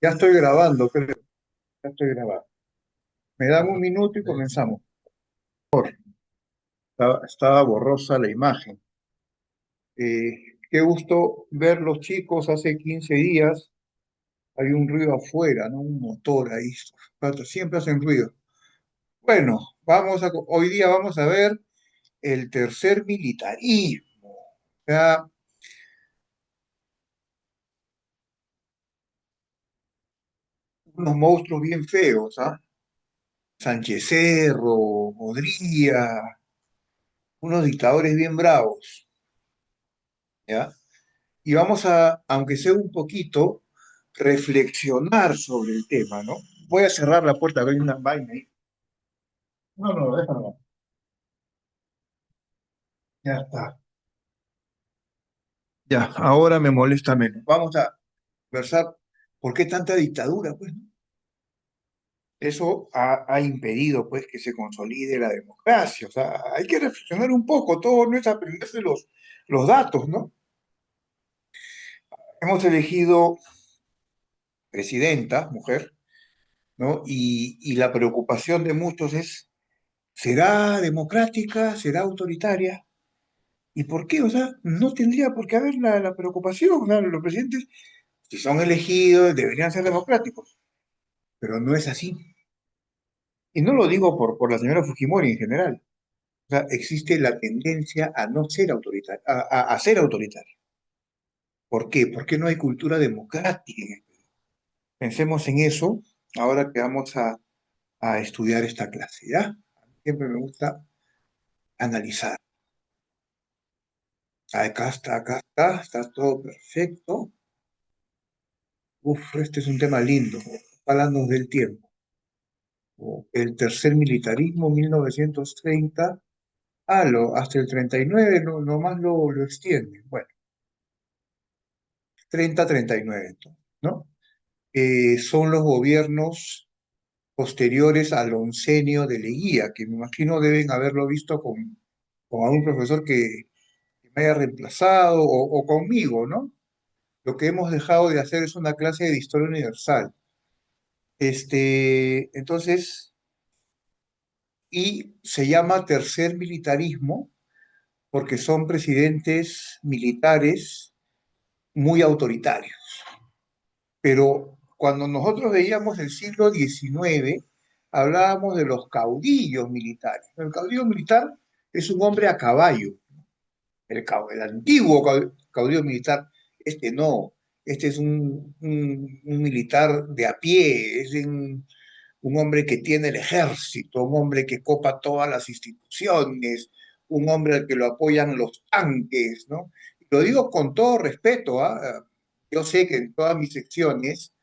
Ya estoy grabando, creo. Ya estoy grabando. Me dan un minuto y comenzamos. Estaba borrosa la imagen. Qué gusto ver los chicos hace 15 días. Hay un ruido afuera, ¿no? Un motor ahí. Siempre hacen ruido. Bueno, hoy día vamos a ver el tercer militarismo. Ya, unos monstruos bien feos, ¿ah? Sánchez Cerro, Modría, unos dictadores bien bravos, ¿ya? Y vamos a, aunque sea un poquito, reflexionar sobre el tema, ¿no? Voy a cerrar la puerta, que hay una vaina ahí. No, no, déjalo. Ya está. Ya, ahora me molesta menos. Vamos a conversar por qué tanta dictadura, pues, ¿no? Eso ha impedido, pues, que se consolide la democracia. O sea, hay que reflexionar un poco, todo no es aprenderse los datos, ¿no? Hemos elegido presidenta, mujer, ¿no? Y la preocupación de muchos es, ¿será democrática? ¿Será autoritaria? ¿Y por qué? O sea, no tendría por qué haber la preocupación. O sea, los presidentes, si son elegidos, deberían ser democráticos, pero no es así. Y no lo digo por la señora Fujimori en general. O sea, existe la tendencia a no ser autoritaria, a ser autoritaria. ¿Por qué? Porque no hay cultura democrática. Pensemos en eso ahora que vamos a estudiar esta clase, ¿ya? Siempre me gusta analizar. Está todo perfecto. Uf, este es un tema lindo. Hablando del tiempo. El tercer militarismo, 1930, hasta el 39, no, nomás lo extiende. Bueno, 30-39, entonces, ¿no? Son los gobiernos posteriores al oncenio de Leguía, que me imagino deben haberlo visto con algún profesor que me haya reemplazado o conmigo, ¿no? Lo que hemos dejado de hacer es una clase de historia universal. Entonces, y se llama tercer militarismo porque son presidentes militares muy autoritarios. Pero cuando nosotros veíamos el siglo XIX, hablábamos de los caudillos militares. El caudillo militar es un hombre a caballo, el antiguo caudillo militar. Este no, este es un militar de a pie, es un hombre que tiene el ejército, un hombre que copa todas las instituciones, un hombre al que lo apoyan los tanques, ¿no? Lo digo con todo respeto, ¿ah? Yo sé que en todas mis secciones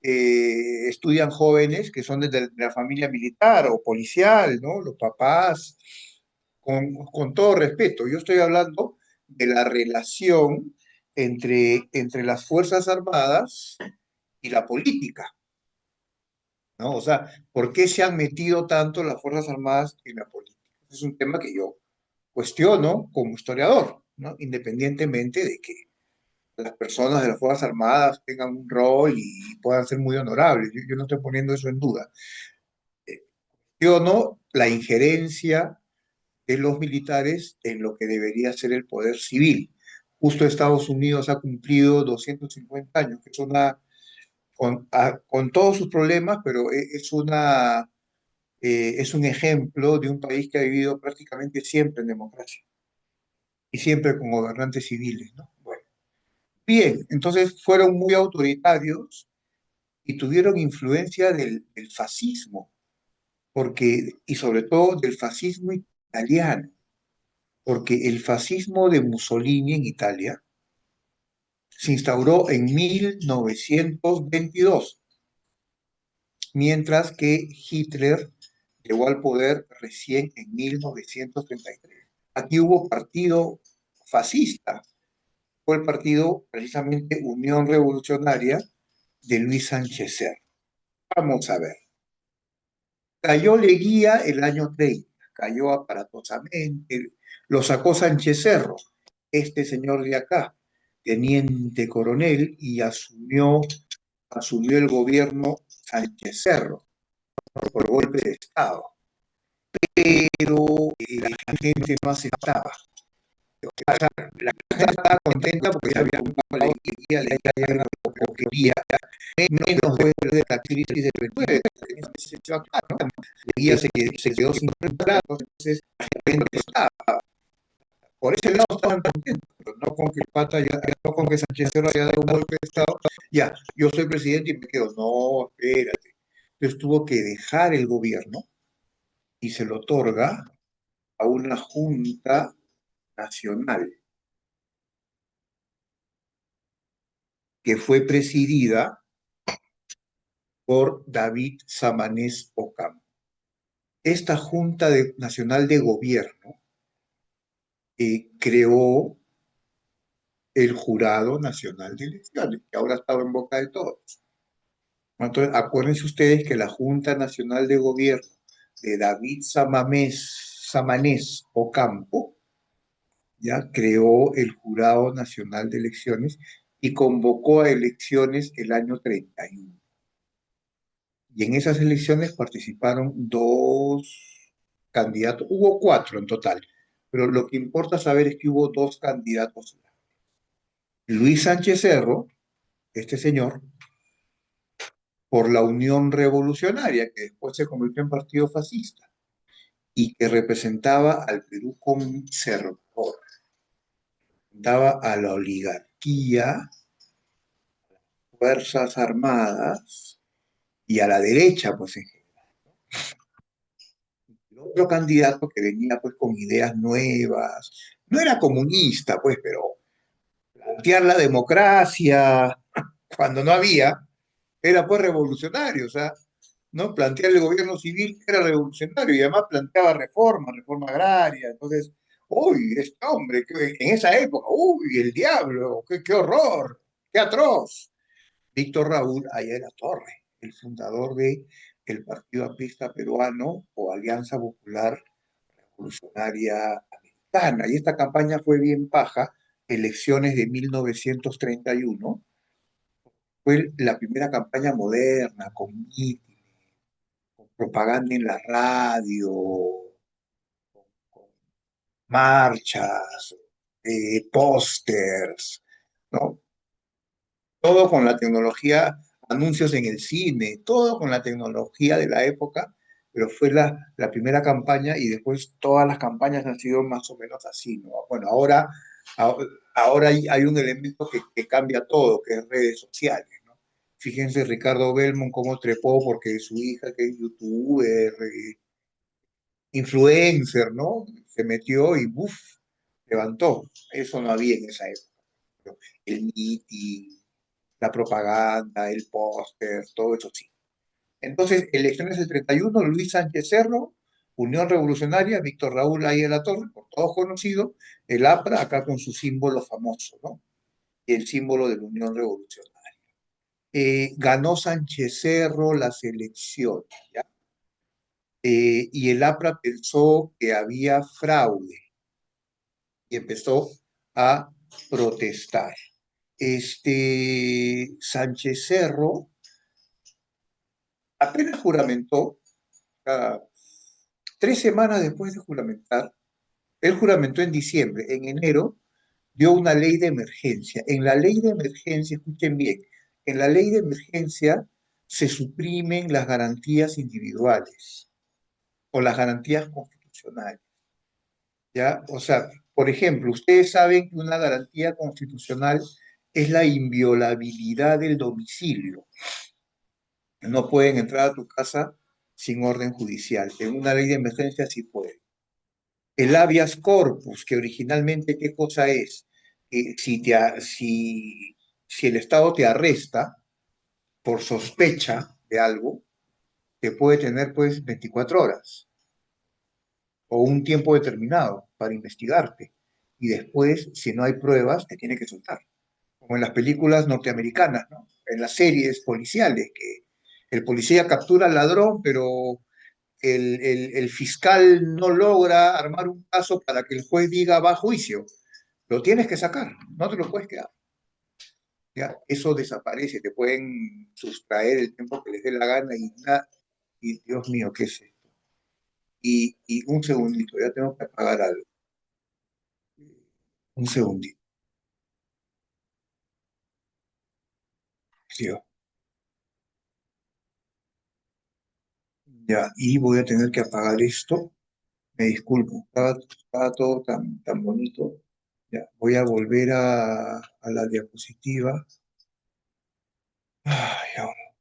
estudian jóvenes que son de la familia militar o policial, ¿no? Los papás, con todo respeto. Yo estoy hablando de la relación entre las Fuerzas Armadas y la política, ¿no? O sea, ¿por qué se han metido tanto las Fuerzas Armadas en la política? Es un tema que yo cuestiono como historiador, ¿no? Independientemente de que las personas de las Fuerzas Armadas tengan un rol y puedan ser muy honorables. Yo no estoy poniendo eso en duda. Cuestiono la injerencia de los militares en lo que debería ser el poder civil. Justo Estados Unidos ha cumplido 250 años, que es con todos sus problemas, pero es un ejemplo de un país que ha vivido prácticamente siempre en democracia y siempre con gobernantes civiles, ¿no? Bueno, bien, entonces fueron muy autoritarios y tuvieron influencia del fascismo, y sobre todo del fascismo italiano, porque el fascismo de Mussolini en Italia se instauró en 1922, mientras que Hitler llegó al poder recién en 1933. Aquí hubo partido fascista, fue el partido precisamente Unión Revolucionaria de Luis Sánchez Serra. Vamos a ver. Cayó Leguía el año 30, cayó aparatosamente, lo sacó Sánchez Cerro, este señor de acá, teniente coronel, y asumió asumió el gobierno Sánchez Cerro por golpe de Estado, pero la gente no aceptaba. La gente estaba contenta porque se había comprado la porquería, menos después de la crisis de 29, seguía, se quedó sin contratos, entonces la gente estaba. Por ese lado estaban contentos, pero no con que el Pata no con que Sánchez Cerro haya dado un golpe de Estado, ya, yo soy presidente y me quedo. No, espérate. Entonces tuvo que dejar el gobierno y se lo otorga a una junta nacional que fue presidida por David Samanez Ocampo. Esta Nacional de Gobierno creó el Jurado Nacional de Elecciones, que ahora estaba en boca de todos. Entonces, acuérdense ustedes que la Junta Nacional de Gobierno de David Samanez Ocampo ya creó el Jurado Nacional de Elecciones y convocó a elecciones el año 31. Y en esas elecciones participaron dos candidatos, hubo cuatro en total, pero lo que importa saber es que hubo dos candidatos. Luis Sánchez Cerro, este señor, por la Unión Revolucionaria, que después se convirtió en partido fascista y que representaba al Perú conservador, representaba a la oligarquía, fuerzas armadas y a la derecha, pues en general. El otro candidato que venía pues con ideas nuevas, no era comunista, pues, pero plantear la democracia cuando no había, era pues revolucionario, o sea, ¿no? Plantear el gobierno civil era revolucionario y además planteaba reforma agraria. Entonces, uy, este hombre, en esa época, uy, el diablo, qué horror, qué atroz. Víctor Raúl Ayala Torre, el fundador de el Partido Aprista Peruano o Alianza Popular Revolucionaria Americana. Y esta campaña fue bien paja, elecciones de 1931, fue la primera campaña moderna, con mítines, con propaganda en la radio, con marchas, pósters, ¿no? Todo con la tecnología, anuncios en el cine, todo con la tecnología de la época, pero fue la primera campaña y después todas las campañas han sido más o menos así, ¿no? Bueno, a- ahora hay un elemento que cambia todo, que es redes sociales, ¿no? Fíjense Ricardo Belmont cómo trepó porque su hija, que es youtuber, influencer, ¿no? Se metió y ¡buf! Levantó. Eso no había en esa época. El meeting, la propaganda, el póster, todo eso sí. Entonces, elecciones del 31, Luis Sánchez Cerro, Unión Revolucionaria, Víctor Raúl Ayala Torre, por todos conocido, el APRA, acá con su símbolo famoso, ¿no? Y el símbolo de la Unión Revolucionaria. Ganó Sánchez Cerro las elecciones, ¿ya? Y el APRA pensó que había fraude y empezó a protestar. Sánchez Cerro apenas juramentó, ah, 3 semanas después de juramentar, él juramentó en diciembre, en enero dio una ley de emergencia. En la ley de emergencia, escuchen bien, en la ley de emergencia se suprimen las garantías individuales o las garantías constitucionales, ¿ya? O sea, por ejemplo, ustedes saben que una garantía constitucional es la inviolabilidad del domicilio. No pueden entrar a tu casa sin orden judicial. En una ley de emergencia sí pueden. El habeas corpus, que originalmente, ¿qué cosa es? Si el Estado te arresta por sospecha de algo, te puede tener pues 24 horas o un tiempo determinado para investigarte. Y después, si no hay pruebas, te tiene que soltar. Como en las películas norteamericanas, ¿no? En las series policiales, que el policía captura al ladrón, pero el fiscal no logra armar un caso para que el juez diga va a juicio. Lo tienes que sacar, no te lo puedes quedar. ¿ya? Eso desaparece, te pueden sustraer el tiempo que les dé la gana y Dios mío, ¿qué es esto? Y un segundito, ya tengo que apagar algo. Un segundito, tío. Ya, y voy a tener que apagar esto. Me disculpo, estaba todo tan bonito. Ya, voy a volver a la diapositiva. Ay, ahora,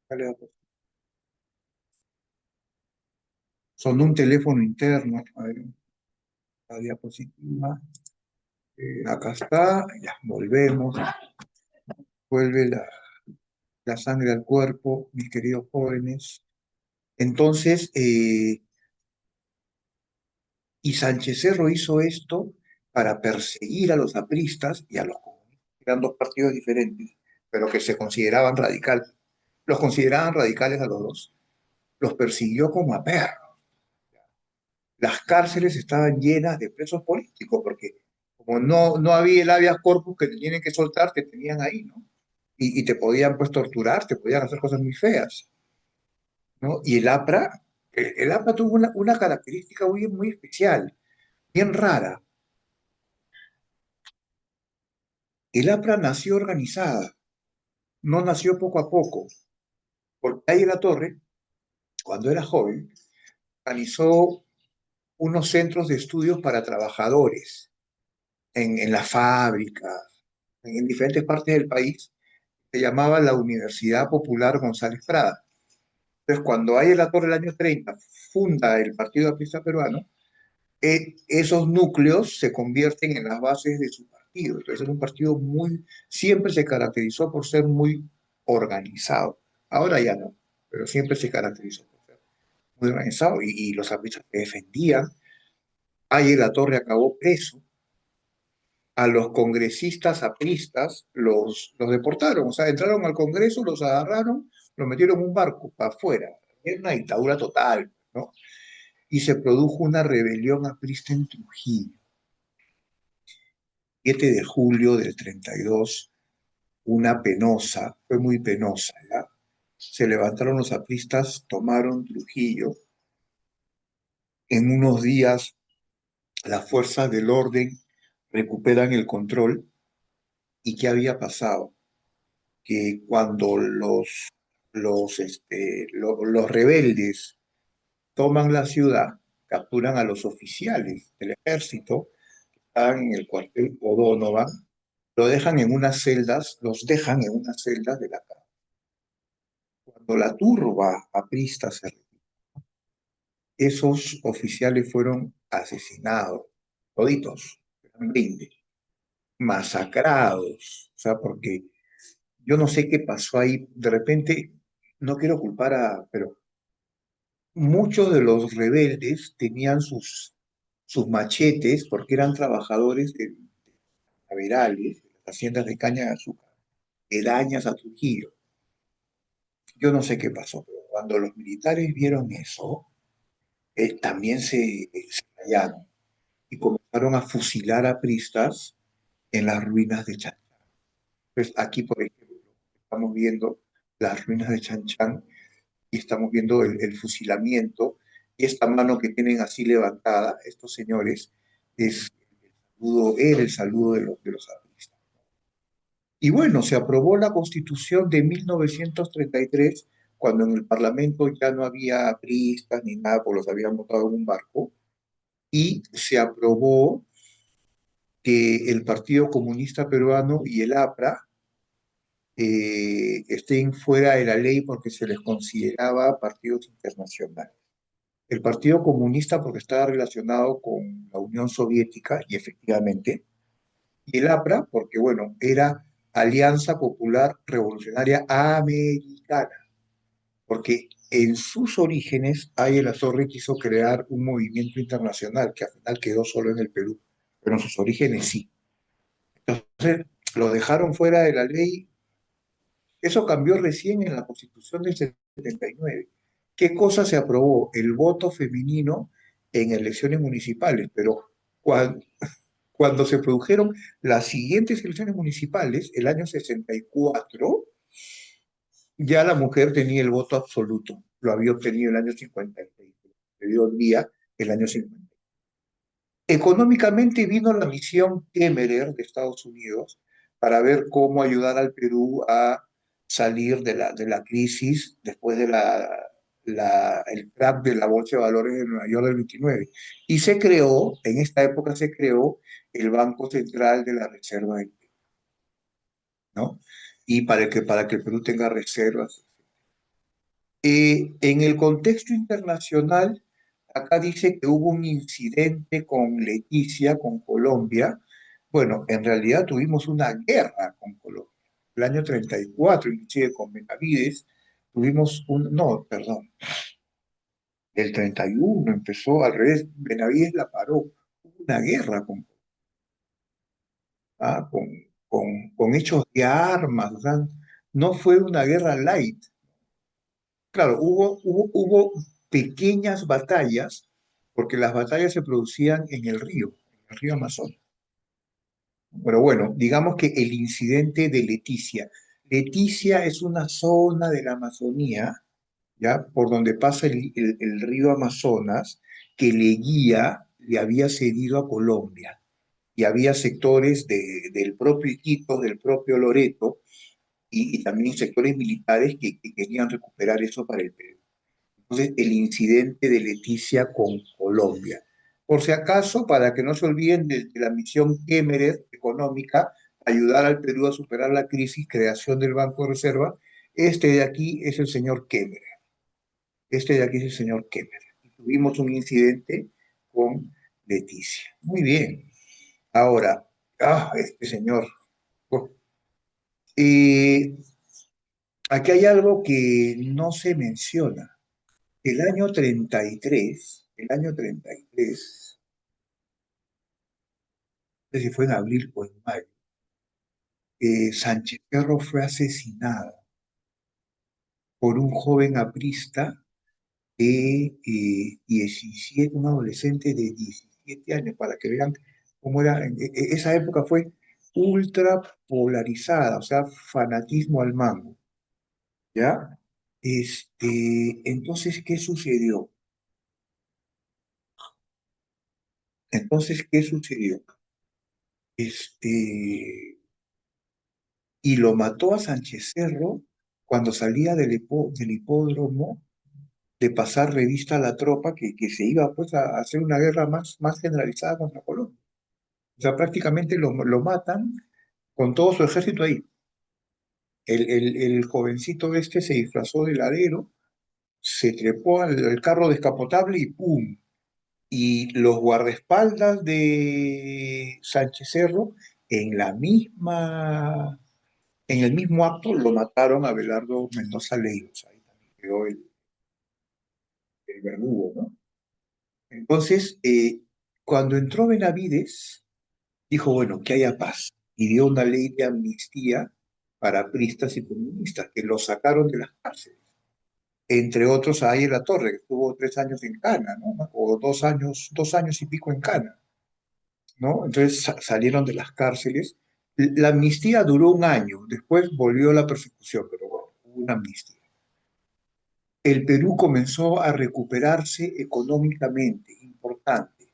dale, son un teléfono interno. A ver, la diapositiva. Acá está, ya, volvemos. Vuelve la sangre al cuerpo, mis queridos jóvenes. Entonces, y Sánchez Cerro hizo esto para perseguir a los apristas y a los comunistas. Eran dos partidos diferentes, pero que se consideraban radicales. Los consideraban radicales a los dos. Los persiguió como a perros. Las cárceles estaban llenas de presos políticos, porque como no había el habeas corpus que te tienen que soltar, te tenían ahí, ¿no? Y te podían pues torturar, te podían hacer cosas muy feas, ¿no? Y el APRA tuvo una característica muy especial, bien rara. El APRA nació organizada, no nació poco a poco, porque ahí en la torre, cuando era joven, organizó unos centros de estudios para trabajadores en las fábricas, en diferentes partes del país, se llamaba la Universidad Popular González Prada. Entonces, cuando hay en la torre el año 30 funda el Partido Aprista Peruano, esos núcleos se convierten en las bases de su partido. Entonces, es un partido siempre se caracterizó por ser muy organizado. Ahora ya no, pero siempre se caracterizó por ser muy organizado y los apristas que defendían. Ayer la Torre acabó preso. A los congresistas apristas los deportaron, o sea, entraron al Congreso, los agarraron, los metieron en un barco para afuera. Era una dictadura total, ¿no? Y se produjo una rebelión aprista en Trujillo. 7 de julio del 32, una penosa, fue muy penosa, ¿ya? Se levantaron los apristas, tomaron Trujillo. En unos días, las fuerzas del orden recuperan el control. ¿Y qué había pasado? Que cuando los rebeldes toman la ciudad, capturan a los oficiales del ejército, están en el cuartel O'Donovan, los dejan en unas celdas de la cárcel. Cuando la turba aprista esos oficiales fueron asesinados, toditos, eran 20, masacrados, o sea, porque yo no sé qué pasó ahí, de repente, no quiero pero muchos de los rebeldes tenían sus machetes porque eran trabajadores de caverales, de las haciendas de caña de azúcar, dañas a Trujillo. Yo no sé qué pasó, pero cuando los militares vieron eso, también se callaron y comenzaron a fusilar a pristas en las ruinas de Chan. Pues aquí, por ejemplo, estamos viendo las ruinas de Chan Chan y estamos viendo el fusilamiento y esta mano que tienen así levantada, estos señores, era el saludo de los artistas. Y bueno, se aprobó la Constitución de 1933 cuando en el Parlamento ya no había apristas ni nada, pues los habían votado en un barco, y se aprobó que el Partido Comunista Peruano y el APRA estén fuera de la ley porque se les consideraba partidos internacionales. El Partido Comunista porque estaba relacionado con la Unión Soviética, y efectivamente, y el APRA porque, bueno, era Alianza Popular Revolucionaria Americana, porque en sus orígenes Águila Torre quiso crear un movimiento internacional que al final quedó solo en el Perú, pero en sus orígenes sí. Entonces, lo dejaron fuera de la ley. Eso cambió recién en la Constitución del 79. ¿Qué cosa se aprobó? El voto femenino en elecciones municipales, pero ¿cuál? Cuando se produjeron las siguientes elecciones municipales, el año 64, ya la mujer tenía el voto absoluto. Lo había obtenido el año 56, le dio el día el año 50. Económicamente vino la misión Kemmerer de Estados Unidos para ver cómo ayudar al Perú a salir de la crisis después de el crack de la Bolsa de Valores de Nueva York del 29. Y se creó, en esta época se creó el Banco Central de la Reserva del Perú, ¿no? Y para que el Perú tenga reservas. En el contexto internacional, acá dice que hubo un incidente con Leticia, con Colombia. Bueno, en realidad tuvimos una guerra con Colombia. El año 34, inclusive con Benavides, tuvimos no, perdón, el 31 empezó al revés, Benavides la paró. Hubo una guerra con hechos de armas, o sea, no fue una guerra light. Claro, hubo pequeñas batallas, porque las batallas se producían en el río Amazonas. Pero bueno, digamos que el incidente de Leticia. Leticia es una zona de la Amazonía, ¿ya? Por donde pasa el río Amazonas, que le había cedido a Colombia. Y había sectores del propio Iquitos, del propio Loreto, y también sectores militares que querían recuperar eso para el Perú. Entonces, el incidente de Leticia con Colombia. Por si acaso, para que no se olviden de la misión Kemmerer económica, ayudar al Perú a superar la crisis, creación del Banco de Reserva, este de aquí es el señor Kemmerer. Este de aquí es el señor Kemmerer. Y tuvimos un incidente con Leticia. Muy bien. Ahora, este señor. Oh, eh, aquí hay algo que no se menciona. El año 33, no sé si fue en abril o en mayo, Sánchez Cerro fue asesinado por un joven aprista de 17, un adolescente de 17 años, para que vean cómo era. Esa época fue ultra polarizada, o sea, fanatismo al mango, ¿ya? Entonces, ¿qué sucedió? Entonces, ¿qué sucedió? Este, y lo mató a Sánchez Cerro cuando salía del hipódromo de pasar revista a la tropa que se iba pues a hacer una guerra más generalizada contra Colombia. O sea, prácticamente lo matan con todo su ejército ahí. El jovencito este se disfrazó de ladero, se trepó al carro descapotable y ¡pum! Y los guardaespaldas de Sánchez Cerro en la misma En el mismo acto lo mataron a Belardo Mendoza Leiros, ahí también quedó el verdugo, ¿no? Entonces, cuando entró Benavides, dijo, bueno, que haya paz, y dio una ley de amnistía para pristas y comunistas, que los sacaron de las cárceles. Entre otros a Ayer La Torre, que estuvo 3 años en Cana, ¿no? O 2 años y pico en Cana, ¿no? Entonces salieron de las cárceles. La amnistía duró un año, después volvió la persecución, pero bueno, hubo una amnistía. El Perú comenzó a recuperarse económicamente, importante,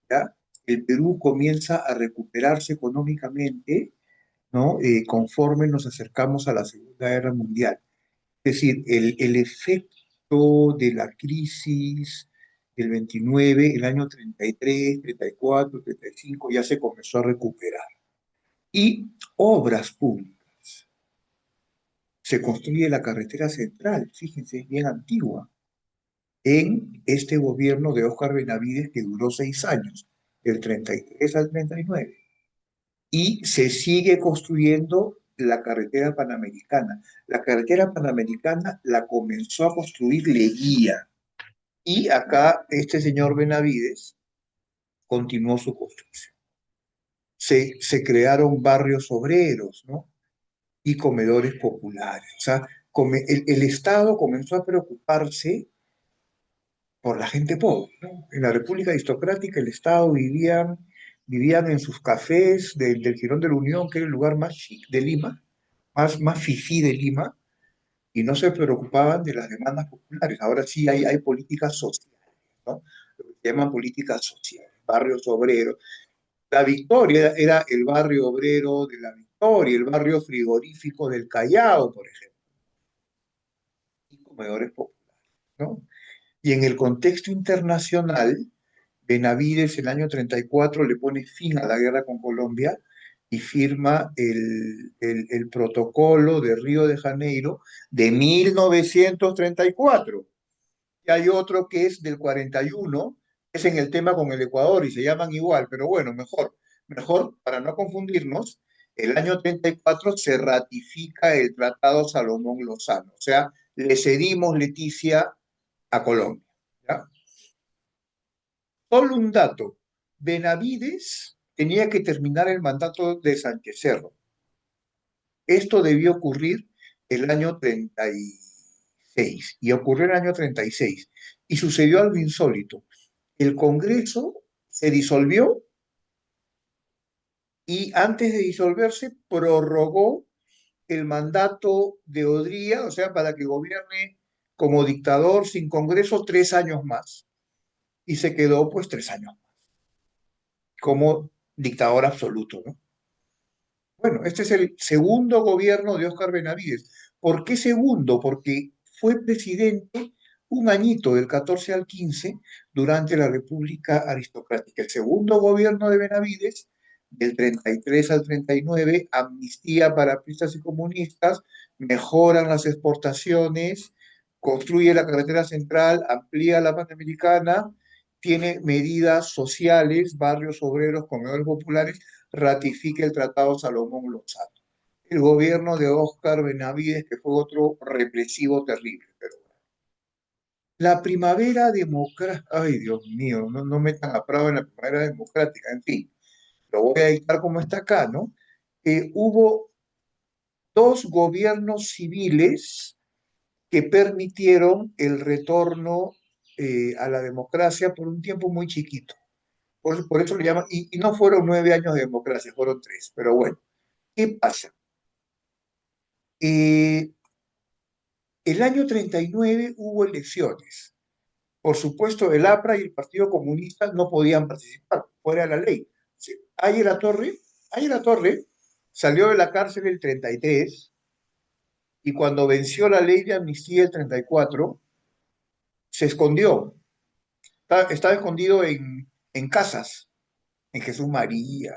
¿ya? El Perú comienza a recuperarse económicamente, ¿no? Conforme nos acercamos a la Segunda Guerra Mundial. Es decir, el efecto de la crisis del 29, el año 33, 34, 35, ya se comenzó a recuperar. Y obras públicas. Se construye la carretera central, fíjense, es bien antigua, en este gobierno de Óscar Benavides que duró 6 años, del 33 al 39. Y se sigue construyendo la carretera panamericana. La carretera panamericana la comenzó a construir Leguía. Y acá este señor Benavides continuó su construcción. Se crearon barrios obreros, ¿no? Y comedores populares. O sea, el Estado comenzó a preocuparse por la gente pobre, ¿no? En la República Aristocrática el Estado vivía vivían en sus cafés del Jirón de la Unión, que era el lugar más chic de Lima, más fifí de Lima, y no se preocupaban de las demandas populares. Ahora sí hay políticas sociales, ¿no? Lo que se llaman políticas sociales, barrios obreros. La Victoria era el barrio obrero de la Victoria, el barrio frigorífico del Callao, por ejemplo, y comedores populares, ¿no? Y en el contexto internacional, Benavides en el año 34 le pone fin a la guerra con Colombia y firma el protocolo de Río de Janeiro de 1934. Y hay otro que es del 41, es en el tema con el Ecuador y se llaman igual, pero bueno, mejor para no confundirnos, el año 34 se ratifica el Tratado Salomón-Lozano, o sea, le cedimos Leticia a Colombia. ¿Ya? Solo un dato, Benavides tenía que terminar el mandato de Sánchez Cerro. Esto debió ocurrir el año 36 y ocurrió el año 36 y sucedió algo insólito. El Congreso se disolvió y antes de disolverse prorrogó el mandato de Odría, o sea, para que gobierne como dictador sin Congreso 3 años más. Y se quedó pues 3 años como dictador absoluto, ¿no? Bueno, este es el segundo gobierno de Óscar Benavides. ¿Por qué segundo? Porque fue presidente un añito, del 14 al 15, durante la República Aristocrática. El segundo gobierno de Benavides, del 33 al 39, amnistía para artistas y comunistas, mejoran las exportaciones, construye la carretera central, amplía la Panamericana, tiene medidas sociales, barrios obreros, comedores populares, ratifica el Tratado Salomón-Lozano. El gobierno de Óscar Benavides, que fue otro represivo terrible. Pero la primavera democrática, ay Dios mío, no metan a Prado en la primavera democrática, en fin, lo voy a dictar como está acá, ¿no? Hubo dos gobiernos civiles que permitieron el retorno a la democracia por un tiempo muy chiquito. Por eso le llaman, y no fueron 9 años de democracia, fueron 3. Pero bueno, ¿qué pasa? Eh, el año 39 hubo elecciones. Por supuesto, el APRA y el Partido Comunista no podían participar, fuera de la ley. Sí, Ayala Torre salió de la cárcel el 33 y cuando venció la ley de amnistía el 34, se escondió. Estaba escondido en casas, en Jesús María,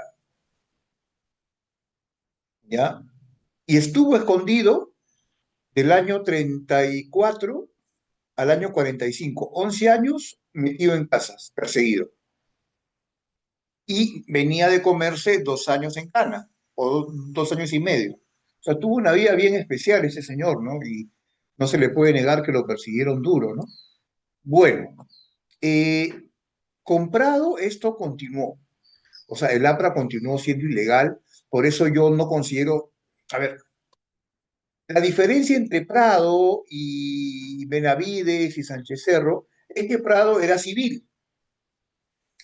¿ya? Y estuvo escondido del año 34 al año 45, 11 años metido en casas, perseguido. Y venía de comerse 2 años en cana, o 2 años y medio. O sea, tuvo una vida bien especial ese señor, ¿no? Y no se le puede negar que lo persiguieron duro, ¿no? Bueno, comprado esto continuó. O sea, el APRA continuó siendo ilegal, por eso yo no considero, a ver, la diferencia entre Prado y Benavides y Sánchez Cerro es que Prado era civil.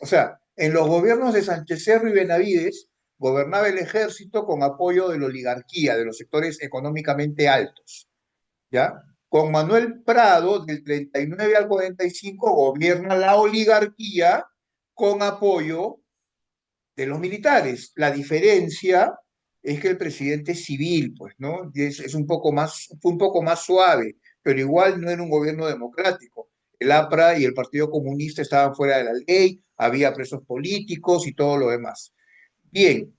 O sea, en los gobiernos de Sánchez Cerro y Benavides gobernaba el ejército con apoyo de la oligarquía, de los sectores económicamente altos, ¿ya? Con Manuel Prado, del 39 al 45, gobierna la oligarquía con apoyo de los militares. La diferencia es que el presidente es civil, pues, ¿no? Y es un poco más, fue un poco más suave, pero igual no era un gobierno democrático. El APRA y el Partido Comunista estaban fuera de la ley, había presos políticos y todo lo demás. Bien,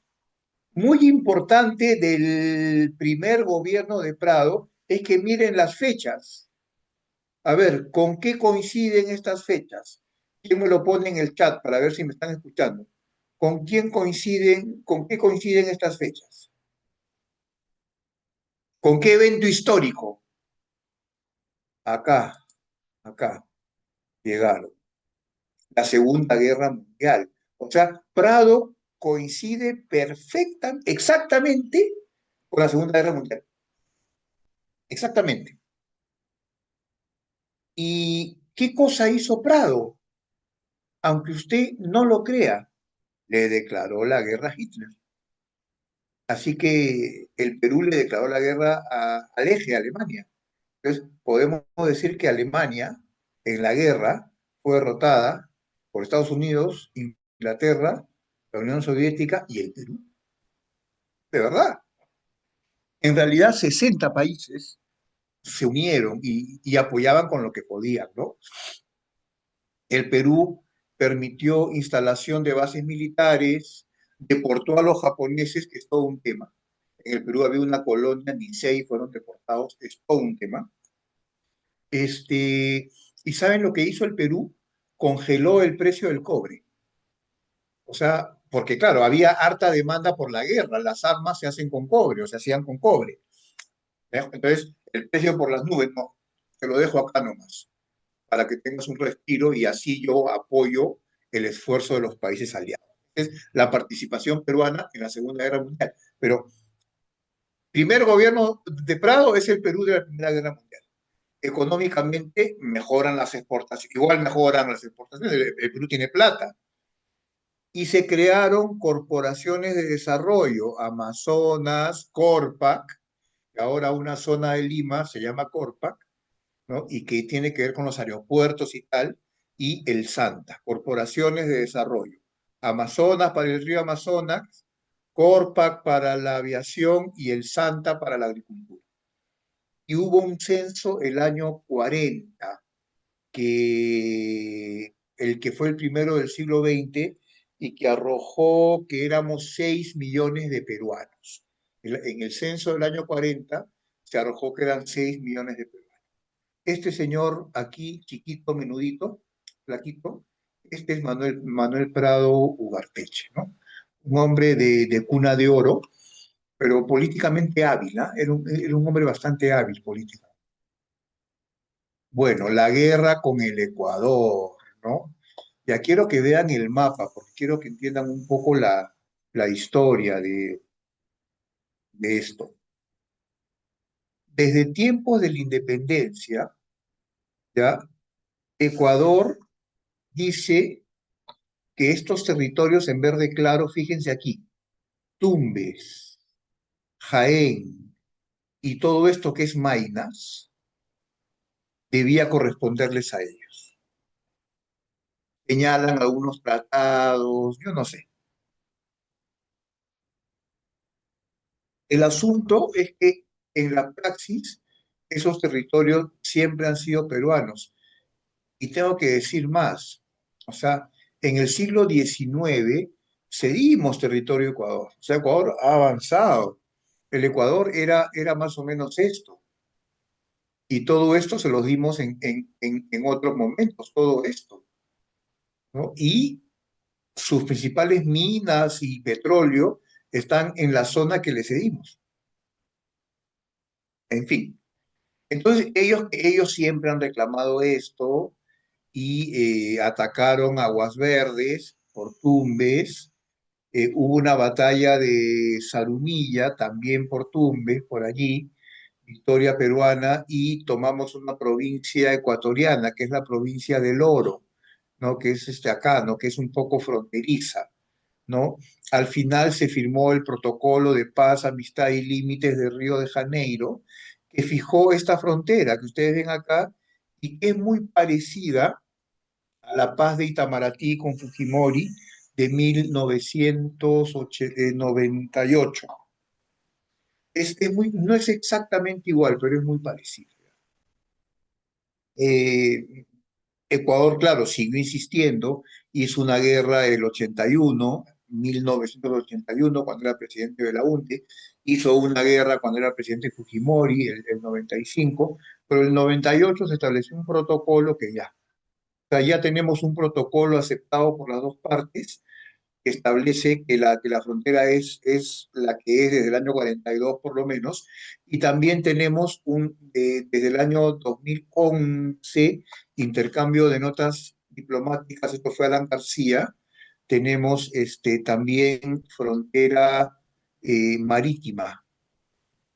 muy importante del primer gobierno de Prado es que miren las fechas. A ver, ¿con qué coinciden estas fechas? ¿Quién me lo pone en el chat para ver si me están escuchando? Con qué coinciden estas fechas? ¿Con qué evento histórico? Acá, acá, llegaron. La Segunda Guerra Mundial. O sea, Prado coincide exactamente con la Segunda Guerra Mundial. Exactamente. ¿Y qué cosa hizo Prado? Aunque usted no lo crea, le declaró la guerra a Hitler. Así que el Perú le declaró la guerra al eje, a Alemania. Entonces, podemos decir que Alemania, en la guerra, fue derrotada por Estados Unidos, Inglaterra, la Unión Soviética y el Perú. De verdad. En realidad, 60 países se unieron y apoyaban con lo que podían, ¿no? El Perú permitió instalación de bases militares, deportó a los japoneses, que es todo un tema. En el Perú había una colonia, ni seis fueron deportados, es todo un tema. ¿Y saben lo que hizo el Perú? Congeló el precio del cobre. O sea, porque claro, había harta demanda por la guerra, las armas se hacen con cobre, o se hacían con cobre. Entonces, el precio por las nubes, no, te lo dejo acá nomás, para que tengas un respiro y así yo apoyo el esfuerzo de los países aliados. Es la participación peruana en la Segunda Guerra Mundial. Pero primer gobierno de Prado es el Perú de la Primera Guerra Mundial. Económicamente mejoran las exportaciones, igual mejoran las exportaciones, el Perú tiene plata. Y se crearon corporaciones de desarrollo, Amazonas, Corpac, que ahora una zona de Lima se llama Corpac, ¿no? Y que tiene que ver con los aeropuertos y tal, y el SANTA, Corporaciones de Desarrollo. Amazonas para el río Amazonas, Corpac para la aviación y el SANTA para la agricultura. Y hubo un censo el año 40, el que fue el primero del siglo XX y que arrojó que éramos 6 millones de peruanos. En el censo del año 40 se arrojó que eran 6 millones de peruanos. Este señor aquí, chiquito, menudito, flaquito, este es Manuel Prado Ugarteche, ¿no? Un hombre de cuna de oro, pero políticamente hábil, ¿ah? Era un hombre bastante hábil políticamente. Bueno, la guerra con el Ecuador, ¿no? Ya quiero que vean el mapa, porque quiero que entiendan un poco la historia de esto. Desde tiempos de la independencia, ¿ya? Ecuador dice que estos territorios en verde claro, fíjense aquí, Tumbes, Jaén y todo esto que es Maynas, debía corresponderles a ellos. Señalan algunos tratados, yo no sé. El asunto es que en la praxis esos territorios siempre han sido peruanos. Y tengo que decir más. O sea, en el siglo XIX cedimos territorio a Ecuador. O sea, Ecuador ha avanzado. El Ecuador era más o menos esto. Y todo esto se lo dimos en otros momentos, todo esto, ¿no? Y sus principales minas y petróleo están en la zona que le cedimos. En fin. Entonces, ellos siempre han reclamado esto y atacaron Aguas Verdes por Tumbes. Hubo una batalla de Zarumilla, también por Tumbes, por allí, victoria peruana, y tomamos una provincia ecuatoriana, que es la provincia del Oro, ¿no? Que es acá, ¿no? Que es un poco fronteriza, ¿no? Al final se firmó el protocolo de paz, amistad y límites de Río de Janeiro, que fijó esta frontera que ustedes ven acá y que es muy parecida a la paz de Itamaraty con Fujimori de 1998. No es exactamente igual, pero es muy parecido. Eh, Ecuador, claro, siguió insistiendo, hizo una guerra el 81, 1981, cuando era presidente de la UNTE, hizo una guerra cuando era presidente Fujimori, el 95, pero el 98 se estableció un protocolo que ya, o sea, ya tenemos un protocolo aceptado por las dos partes que establece que la frontera es la que es desde el año 42 por lo menos, y también tenemos desde el año 2011 intercambio de notas diplomáticas, esto fue Alan García, tenemos también frontera marítima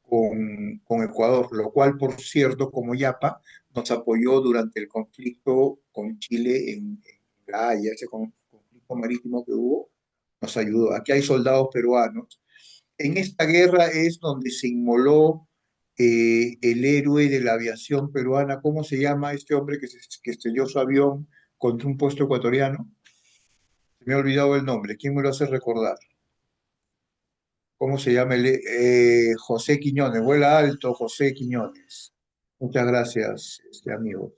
con Ecuador, lo cual, por cierto, como YAPA, nos apoyó durante el conflicto con Chile en La Haya, ese conflicto marítimo que hubo, nos ayudó. Aquí hay soldados peruanos. En esta guerra es donde se inmoló el héroe de la aviación peruana. ¿Cómo se llama este hombre que estrelló su avión contra un puesto ecuatoriano? Se me ha olvidado el nombre. ¿Quién me lo hace recordar? ¿Cómo se llama? José Quiñones. Vuela alto, José Quiñones. Muchas gracias, amigo.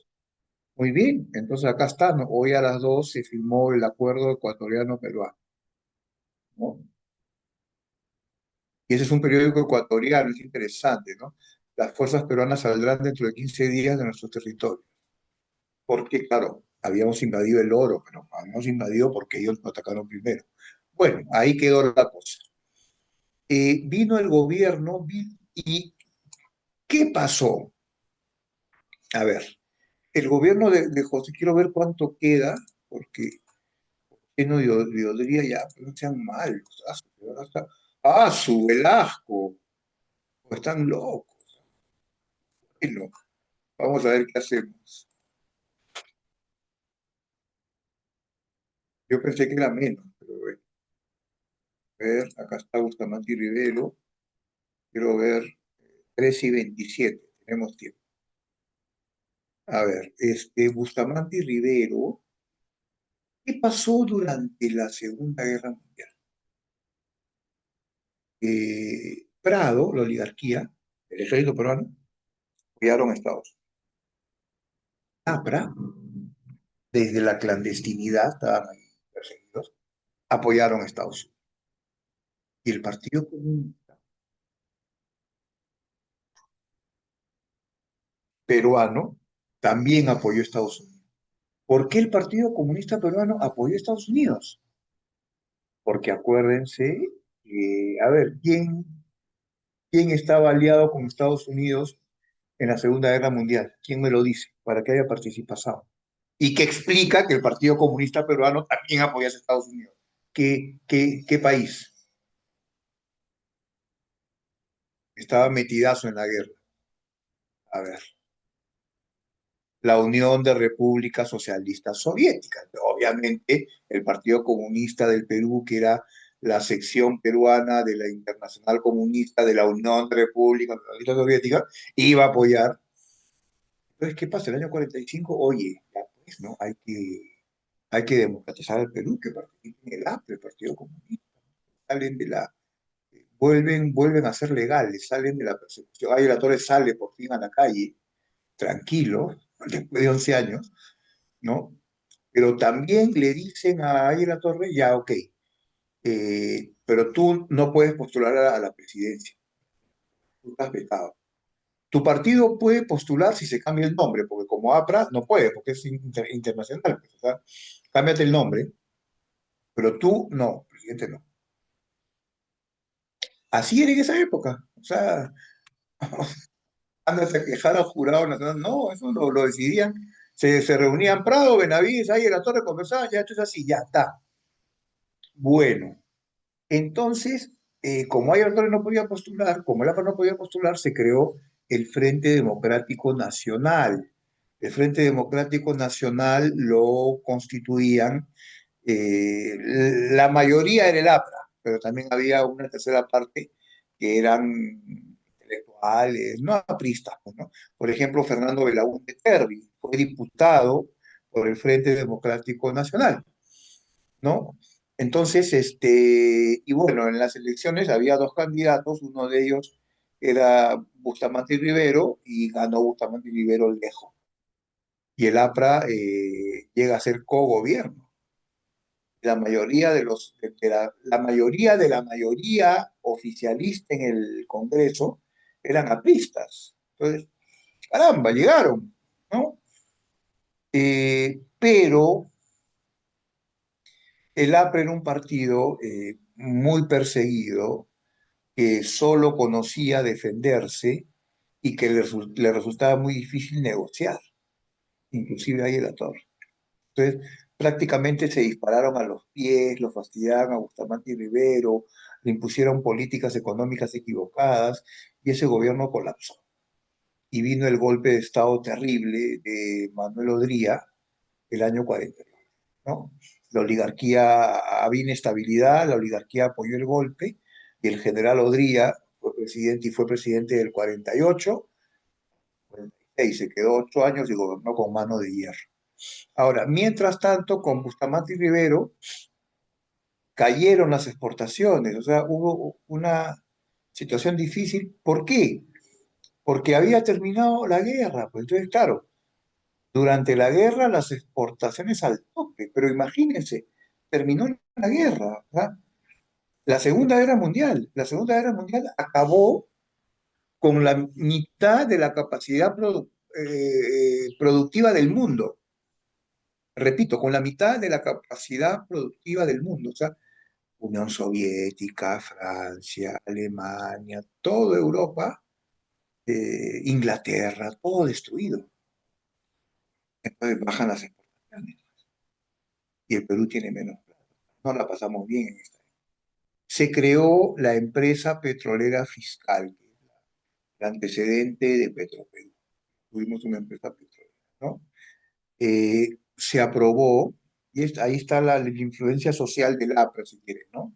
Muy bien, entonces acá está, ¿no? Hoy a las 2 se firmó el acuerdo ecuatoriano-peruano, ¿no? Y ese es un periódico ecuatoriano, es interesante, ¿no? Las fuerzas peruanas saldrán dentro de 15 días de nuestro territorio. Porque, claro, habíamos invadido el oro, pero habíamos invadido porque ellos nos atacaron primero. Bueno, ahí quedó la cosa. Vino el gobierno y ¿qué pasó? A ver, el gobierno de José, quiero ver cuánto queda, porque no Diodría ya, pero no sean malos. Su Velasco, están locos. Bueno, vamos a ver qué hacemos. Yo pensé que era menos, pero bueno, a ver, acá está Bustamante y Rivero, quiero ver 3:27, tenemos tiempo. A ver, Bustamante y Rivero, ¿qué pasó durante la Segunda Guerra Mundial? Prado, la oligarquía, el ejército peruano, apoyaron a Estados Unidos. APRA, desde la clandestinidad, estaban ahí perseguidos, apoyaron a Estados Unidos. Y el Partido Comunista peruano también apoyó a Estados Unidos. ¿Por qué el Partido Comunista peruano apoyó a Estados Unidos? Porque acuérdense, a ver, ¿quién estaba aliado con Estados Unidos en la Segunda Guerra Mundial? ¿Quién me lo dice? Para que haya participado. Y que explica que el Partido Comunista peruano también apoya a Estados Unidos. ¿Qué país estaba metidazo en la guerra? A ver, la Unión de Repúblicas Socialistas Soviéticas. Obviamente, el Partido Comunista del Perú, que era la sección peruana de la Internacional Comunista de la Unión de Repúblicas Socialistas Soviéticas, iba a apoyar. Entonces, ¿qué pasa? El año 45, oye, ya pues, ¿no? Hay que democratizar el Perú, que participe en el APRE, el Partido Comunista. Salen de la, vuelven a ser legales, salen de la persecución. Ahí la Torre sale por fin a la calle, tranquilo, después de 11 años, ¿no? Pero también le dicen a Águila Torre, ya, ok, pero tú no puedes postular a la presidencia, tú estás vetado. Tu partido puede postular si se cambia el nombre, porque como APRA no puede, porque es internacional, pues, o sea, cámbiate el nombre, pero tú no, presidente no. Así era en esa época, o sea, andas a quejar al jurado nacional, no, eso lo decidían, se reunían Prado, Benavides, ahí en la torre conversaban, ya esto es así, ya está. Bueno, entonces, como hay actores no podía postular, como el APA no podía postular, se creó el Frente Democrático Nacional. El Frente Democrático Nacional lo constituían, la mayoría era el APRA, pero también había una tercera parte que eran intelectuales, no apristas, pues, ¿no? Por ejemplo, Fernando Belaúnde Terry fue diputado por el Frente Democrático Nacional, ¿no? Entonces, y bueno, en las elecciones había dos candidatos, uno de ellos era Bustamante y Rivero, y ganó Bustamante y Rivero lejos. Y el APRA llega a ser cogobierno. La mayoría de la mayoría oficialista en el Congreso eran apristas. Entonces, caramba, llegaron, ¿no? Pero el APRA era un partido muy perseguido, que solo conocía defenderse y que le resultaba muy difícil negociar, inclusive ahí en la torre. Entonces, prácticamente se dispararon a los pies, lo fastidiaron a Bustamante y Rivero, le impusieron políticas económicas equivocadas y ese gobierno colapsó. Y vino el golpe de Estado terrible de Manuel Odría el año 40. ¿no? La oligarquía, había inestabilidad, la oligarquía apoyó el golpe, y el general Odría fue presidente y fue presidente del 48, 46, se quedó 8 años y gobernó con mano de hierro. Ahora, mientras tanto, con Bustamante y Rivero cayeron las exportaciones, o sea, hubo una situación difícil. ¿Por qué? Porque había terminado la guerra, pues entonces, claro, durante la guerra las exportaciones al tope, pero imagínense, terminó la guerra, ¿verdad? La Segunda Guerra Mundial acabó con la mitad de la capacidad productiva del mundo. Repito, con la mitad de la capacidad productiva del mundo. O sea, Unión Soviética, Francia, Alemania, toda Europa, Inglaterra, todo destruido. Entonces bajan las exportaciones y el Perú tiene menos plata. No la pasamos bien en esta. Se creó la empresa petrolera fiscal, que es el antecedente de Petroperú. Tuvimos una empresa petrolera, ¿no? Se aprobó, y ahí está la influencia social del APRA, si quieren, ¿no?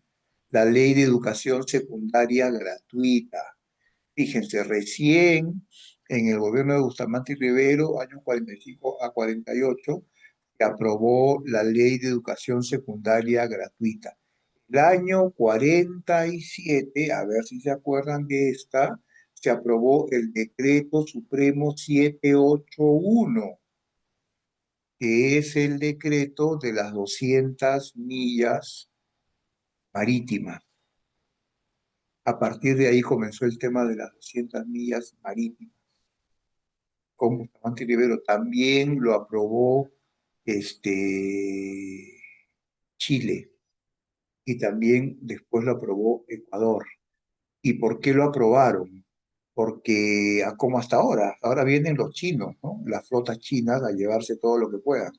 La Ley de Educación Secundaria Gratuita. Fíjense, recién en el gobierno de Bustamante y Rivero, años 45 a 48, se aprobó la Ley de Educación Secundaria Gratuita. El año 47, a ver si se acuerdan de esta, se aprobó el Decreto Supremo 781, que es el decreto de las 200 millas marítimas. A partir de ahí comenzó el tema de las 200 millas marítimas con Bustamante Rivero. También lo aprobó Chile, y también después lo aprobó Ecuador. ¿Y por qué lo aprobaron? Porque, como hasta ahora vienen los chinos, ¿no? Las flotas chinas a llevarse todo lo que puedan,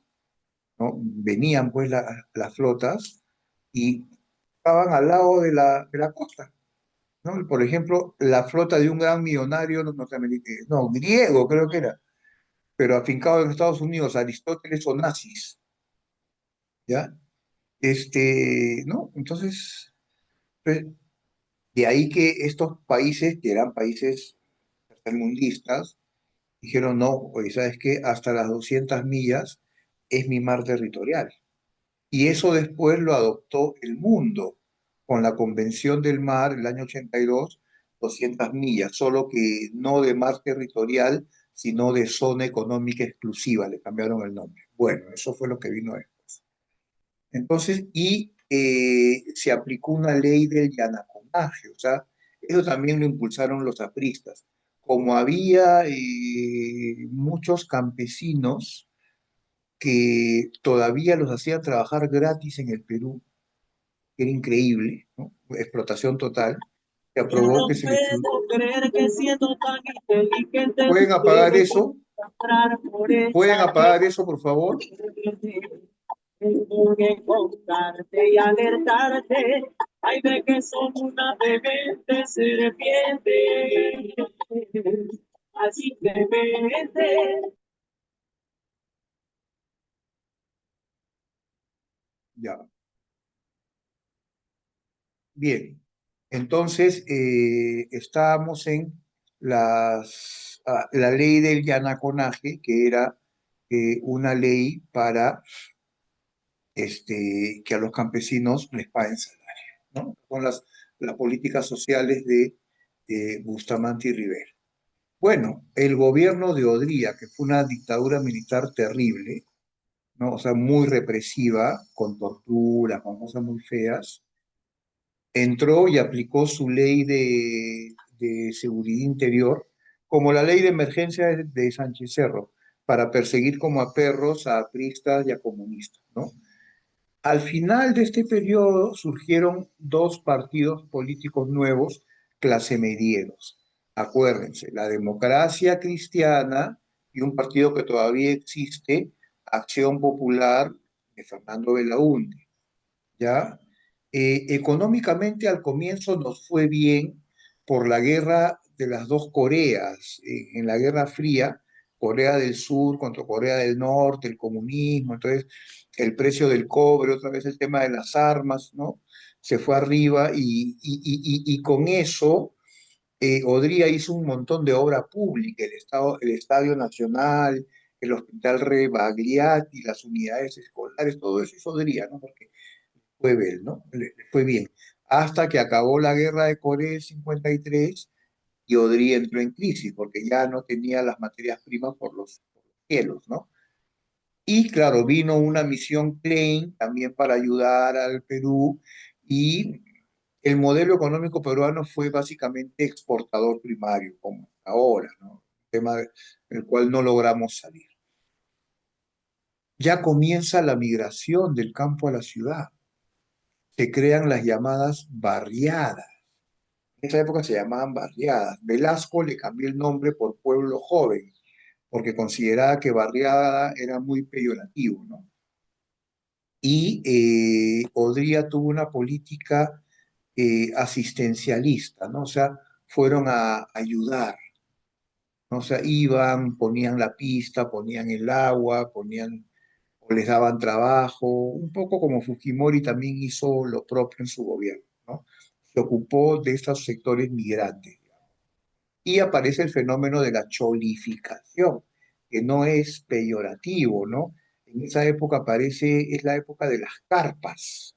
¿no? Venían pues las flotas y estaban al lado de la costa, ¿no? Por ejemplo, la flota de un gran millonario norteamericano, no, griego creo que era, pero afincado en Estados Unidos, Aristóteles Onassis, ¿ya? ¿No? Entonces, pues, de ahí que estos países, que eran países tercermundistas, dijeron, no, oye, ¿sabes qué? Hasta las 200 millas es mi mar territorial. Y eso después lo adoptó el mundo con la Convención del Mar, el año 82, 200 millas, solo que no de mar territorial, sino de zona económica exclusiva, le cambiaron el nombre. Bueno, eso fue lo que vino después. Entonces, se aplicó una ley del Yanaconaje, o sea, eso también lo impulsaron los apristas. Como había muchos campesinos que todavía los hacían trabajar gratis en el Perú, que era increíble, ¿no? Explotación total, se Yo aprobó no que se les... puedo creer que siendo tan inteligente ¿Pueden apagar debo eso? comprar por ¿Pueden esta apagar eso, por favor? tengo que contarte y alertarte. Ay, de que son una demente serpiente. Así que vete. Ya, bien. Entonces, estábamos en la ley del llanaconaje, que era una ley para que a los campesinos les paguen salario, ¿no? Con las políticas sociales de Bustamante y Rivera. Bueno, el gobierno de Odría, que fue una dictadura militar terrible, ¿no? O sea, muy represiva, con tortura, con cosas muy feas, entró y aplicó su ley de seguridad interior, como la ley de emergencia de Sánchez Cerro, para perseguir como a perros a apristas y a comunistas, ¿no? Al final de este periodo surgieron dos partidos políticos nuevos, clase medieros. Acuérdense, la Democracia Cristiana y un partido que todavía existe, Acción Popular de Fernando Belaúnde, ¿ya? Económicamente al comienzo nos fue bien por la guerra de las dos Coreas. En la Guerra Fría Corea del Sur contra Corea del Norte, el comunismo, entonces el precio del cobre, otra vez el tema de las armas, ¿no? Se fue arriba y con eso Odría hizo un montón de obra pública, el Estadio Nacional, el Hospital Rebagliati, las unidades escolares, todo eso hizo Odría, ¿no? Porque fue bien, ¿no? Le fue bien. Hasta que acabó la guerra de Corea en 53 y Odría entró en crisis porque ya no tenía las materias primas por los cielos, ¿no? Y claro, vino una misión Klein también para ayudar al Perú y el modelo económico peruano fue básicamente exportador primario, como ahora, ¿no? Tema del cual no logramos salir. Ya comienza la migración del campo a la ciudad. Se crean las llamadas barriadas. En esa época se llamaban barriadas. Velasco le cambió el nombre por pueblo joven, porque consideraba que barriada era muy peyorativo, ¿no? Y Odría tuvo una política asistencialista, ¿no? O sea, fueron a ayudar, ¿no? O sea, iban, ponían la pista, ponían el agua, ponían o les daban trabajo, un poco como Fujimori también hizo lo propio en su gobierno, ¿no? Se ocupó de estos sectores migrantes. Y aparece el fenómeno de la cholificación, que no es peyorativo, ¿no? En esa época aparece, es la época de las carpas,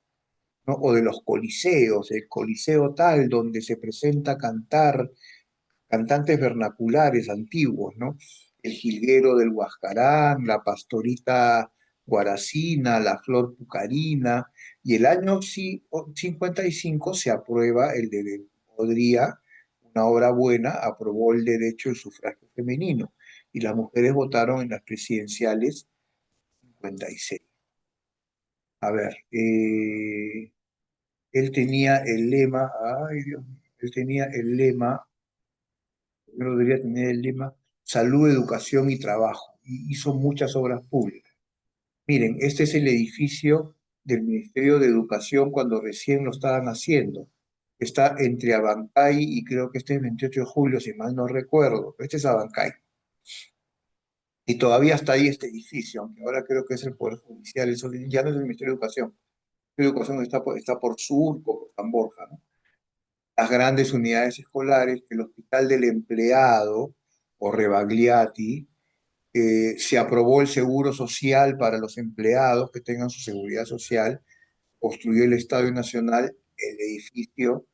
¿no? O de los coliseos, el coliseo tal donde se presenta a cantar cantantes vernaculares antiguos, ¿no? El jilguero del Huascarán, la pastorita guaracina, la flor pucarina, y el año 55 se aprueba el de Podría, una obra buena, aprobó el derecho al sufragio femenino, y las mujeres votaron en las presidenciales 56. A ver, él tenía el lema, ay Dios mío, él tenía el lema, yo debería tener el lema salud, educación y trabajo. Y hizo muchas obras públicas. Miren, este es el edificio del Ministerio de Educación cuando recién lo estaban haciendo. Está entre Abancay y creo que este es 28 de julio, si mal no recuerdo. Este es Abancay. Y todavía está ahí este edificio, aunque ahora creo que es el Poder Judicial, eso ya no es el Ministerio de Educación. El Ministerio de Educación está por Surco, por San Borja, ¿no? Las grandes unidades escolares, el Hospital del Empleado o Rebagliati, se aprobó el seguro social para los empleados que tengan su seguridad social, construyó el Estadio Nacional, el edificio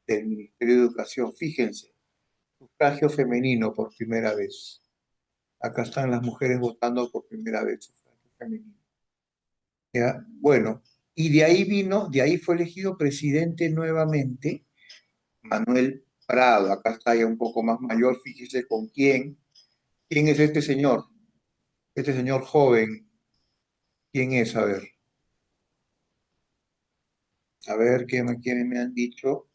del Ministerio de Educación. Fíjense, sufragio femenino por primera vez. Acá están las mujeres votando por primera vez, sufragio femenino. ¿Ya? Bueno, y de ahí vino, de ahí fue elegido presidente nuevamente Manuel Prado. Acá está ya un poco más mayor, fíjese con quién. ¿Quién es este señor? Este señor joven, ¿quién es? ¿Quiénes me han dicho?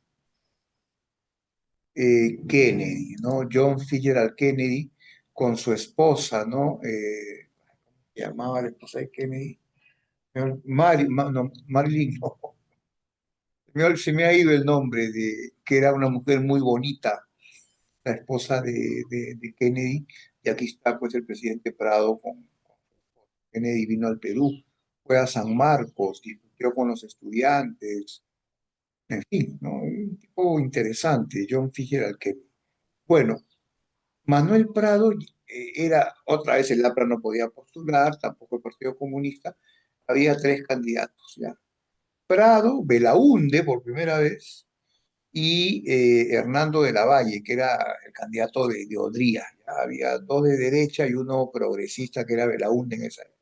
Kennedy, ¿no? John Fitzgerald Kennedy con su esposa, ¿no? Se llamaba la esposa de Kennedy. No, Marilyn, no. Se me ha ido el nombre de que era una mujer muy bonita, la esposa de Kennedy, y aquí está pues el presidente Prado con Kennedy vino al Perú, fue a San Marcos, discutió con los estudiantes, en fin, ¿no? Un tipo interesante, John Fitzgerald Kennedy. Bueno, Manuel Prado era, otra vez el APRA no podía postular, tampoco el Partido Comunista, había tres candidatos, ¿ya? Prado, Belaúnde por primera vez, y Hernando de la Valle, que era el candidato de Odría. ¿Ya? Había dos de derecha y uno progresista, que era Belaúnde en esa época.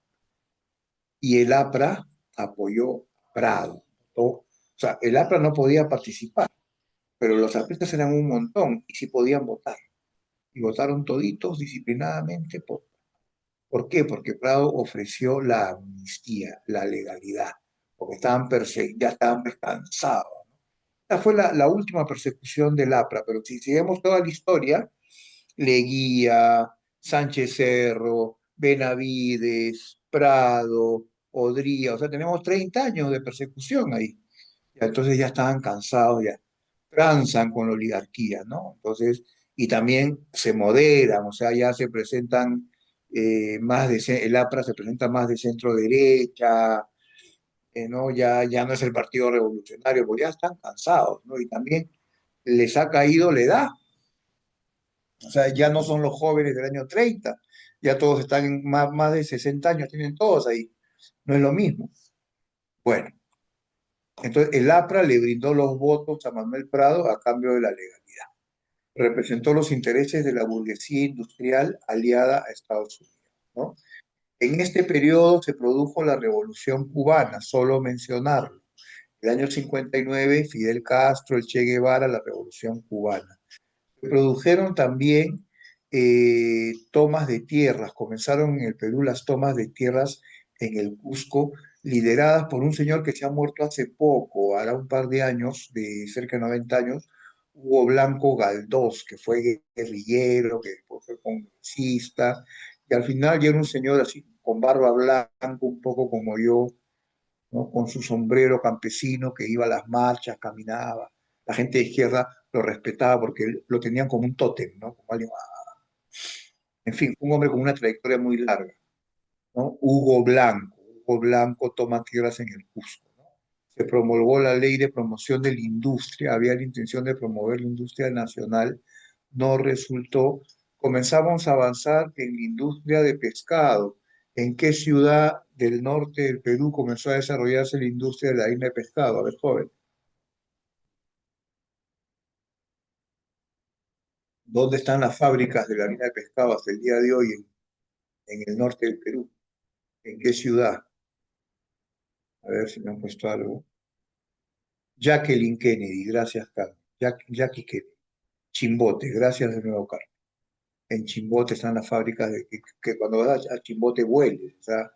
Y el APRA apoyó a Prado. O sea, el APRA no podía participar, pero los apristas eran un montón y sí podían votar. Y votaron toditos disciplinadamente ¿por qué? Porque Prado ofreció la amnistía, la legalidad, porque ya estaban cansados. Esta fue la última persecución del APRA, pero si seguimos toda la historia, Leguía, Sánchez Cerro, Benavides, Prado, Odría, o sea, tenemos 30 años de persecución ahí. Ya, entonces ya estaban cansados, ya transan con la oligarquía, ¿no? Entonces, y también se moderan, o sea, ya se presentan el APRA se presenta más de centro derecha, ¿no? Ya no es el Partido Revolucionario, porque ya están cansados, ¿no? Y también les ha caído la edad, o sea, ya no son los jóvenes del año 30, ya todos están en más de 60 años, tienen todos ahí, no es lo mismo. Bueno, entonces el APRA le brindó los votos a Manuel Prado a cambio de la legalidad. Representó los intereses de la burguesía industrial aliada a Estados Unidos, ¿no? En este periodo se produjo la Revolución Cubana, solo mencionarlo. El año 59, Fidel Castro, el Che Guevara, la Revolución Cubana. Se produjeron también tomas de tierras, comenzaron en el Perú las tomas de tierras en el Cusco, lideradas por un señor que se ha muerto hace poco, hará un par de años, de cerca de 90 años, Hugo Blanco Galdós, que fue guerrillero, que después fue congresista, y al final ya era un señor así, con barba blanca, un poco como yo, ¿no? Con su sombrero campesino que iba a las marchas, caminaba. La gente de izquierda lo respetaba porque lo tenían como un tótem, ¿no? Como alguien, en fin, un hombre con una trayectoria muy larga, ¿no? Hugo Blanco toma tierras en el Cusco, ¿no? Se promulgó la ley de promoción de la industria, había la intención de promover la industria nacional, no resultó. Comenzamos a avanzar en la industria de pescado. ¿En qué ciudad del norte del Perú comenzó a desarrollarse la industria de la harina de pescado? A ver, joven, ¿dónde están las fábricas de la harina de pescado hasta el día de hoy en el norte del Perú? ¿En qué ciudad? A ver si me han puesto algo. Jacqueline Kennedy, gracias, Carmen. Jackie Kennedy. Chimbote, gracias de nuevo, Carmen. En Chimbote están las fábricas que cuando vas a Chimbote huele, o sea,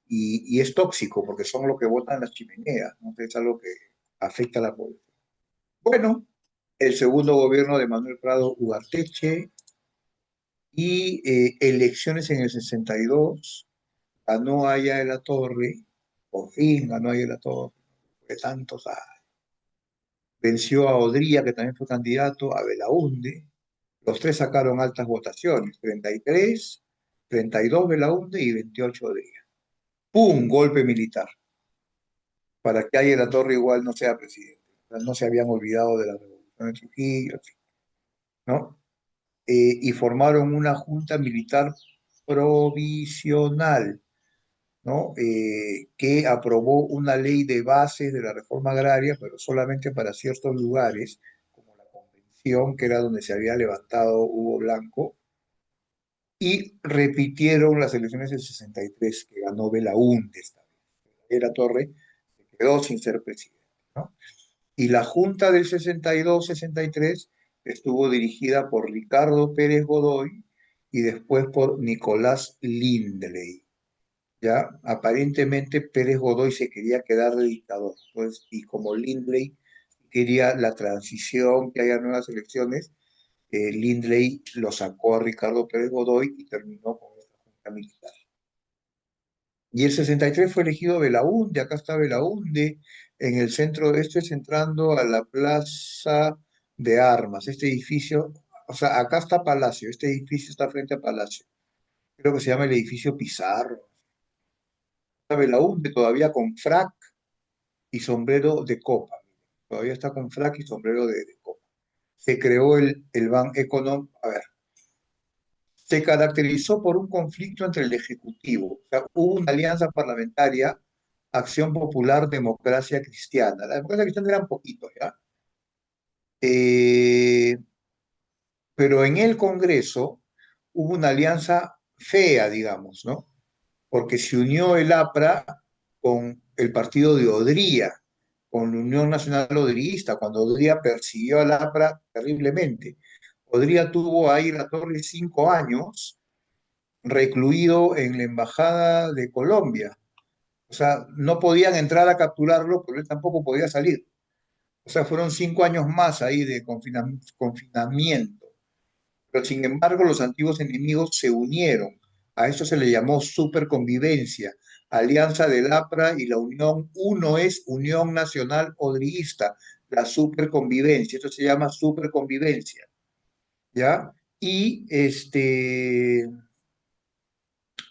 y es tóxico porque son lo que botan las chimeneas, ¿no? Es algo que afecta a la población. Bueno, el segundo gobierno de Manuel Prado Ugarteche y elecciones en el 62, ganó Aya de la Torre, por fin ganó Aya de la Torre, de tantos años. Venció a Odría, que también fue candidato, a Belaunde. Los tres sacaron altas votaciones, 33, 32 Belaunde y 28 Odría. ¡Pum! Golpe militar, para que Aya de la Torre igual no sea presidente. O sea, no se habían olvidado de la revolución de Trujillo, ¿no? Y formaron una junta militar provisional, ¿no? Que aprobó una ley de bases de la reforma agraria, pero solamente para ciertos lugares, como la Convención, que era donde se había levantado Hugo Blanco, y repitieron las elecciones del 63, que ganó Belaúnde esta vez. Era Torre se quedó sin ser presidente, ¿no? Y la Junta del 62-63 estuvo dirigida por Ricardo Pérez Godoy y después por Nicolás Lindley. Ya, aparentemente Pérez Godoy se quería quedar de dictador, pues, y como Lindley quería la transición, que haya nuevas elecciones, Lindley lo sacó a Ricardo Pérez Godoy y terminó con esta junta militar. Y el 63 fue elegido Belaúnde, acá está Belaúnde, en el centro, esto es entrando a la Plaza de Armas, este edificio, o sea, acá está Palacio, este edificio está frente a Palacio, creo que se llama el edificio Pizarro. Está Belaúnde todavía con frac y sombrero de copa, todavía está con frac y sombrero de copa. Se creó el Ban Econom, a ver, se caracterizó por un conflicto entre el Ejecutivo. O sea, hubo una alianza parlamentaria, Acción Popular, Democracia Cristiana. La democracia cristiana eran poquitos, ¿ya? Eh, pero en el Congreso hubo una alianza fea, digamos, ¿no? Porque se unió el APRA con el partido de Odría, con la Unión Nacional Odrista, cuando Odría persiguió al APRA terriblemente. Odría tuvo ahí la torre 5 años recluido en la embajada de Colombia. O sea, no podían entrar a capturarlo, pero él tampoco podía salir. O sea, fueron 5 años más ahí de confinamiento. Pero sin embargo, los antiguos enemigos se unieron. A eso se le llamó superconvivencia, alianza del APRA y la Unión. Uno es Unión Nacional Odriguista, la superconvivencia. Esto se llama superconvivencia, ¿ya? Y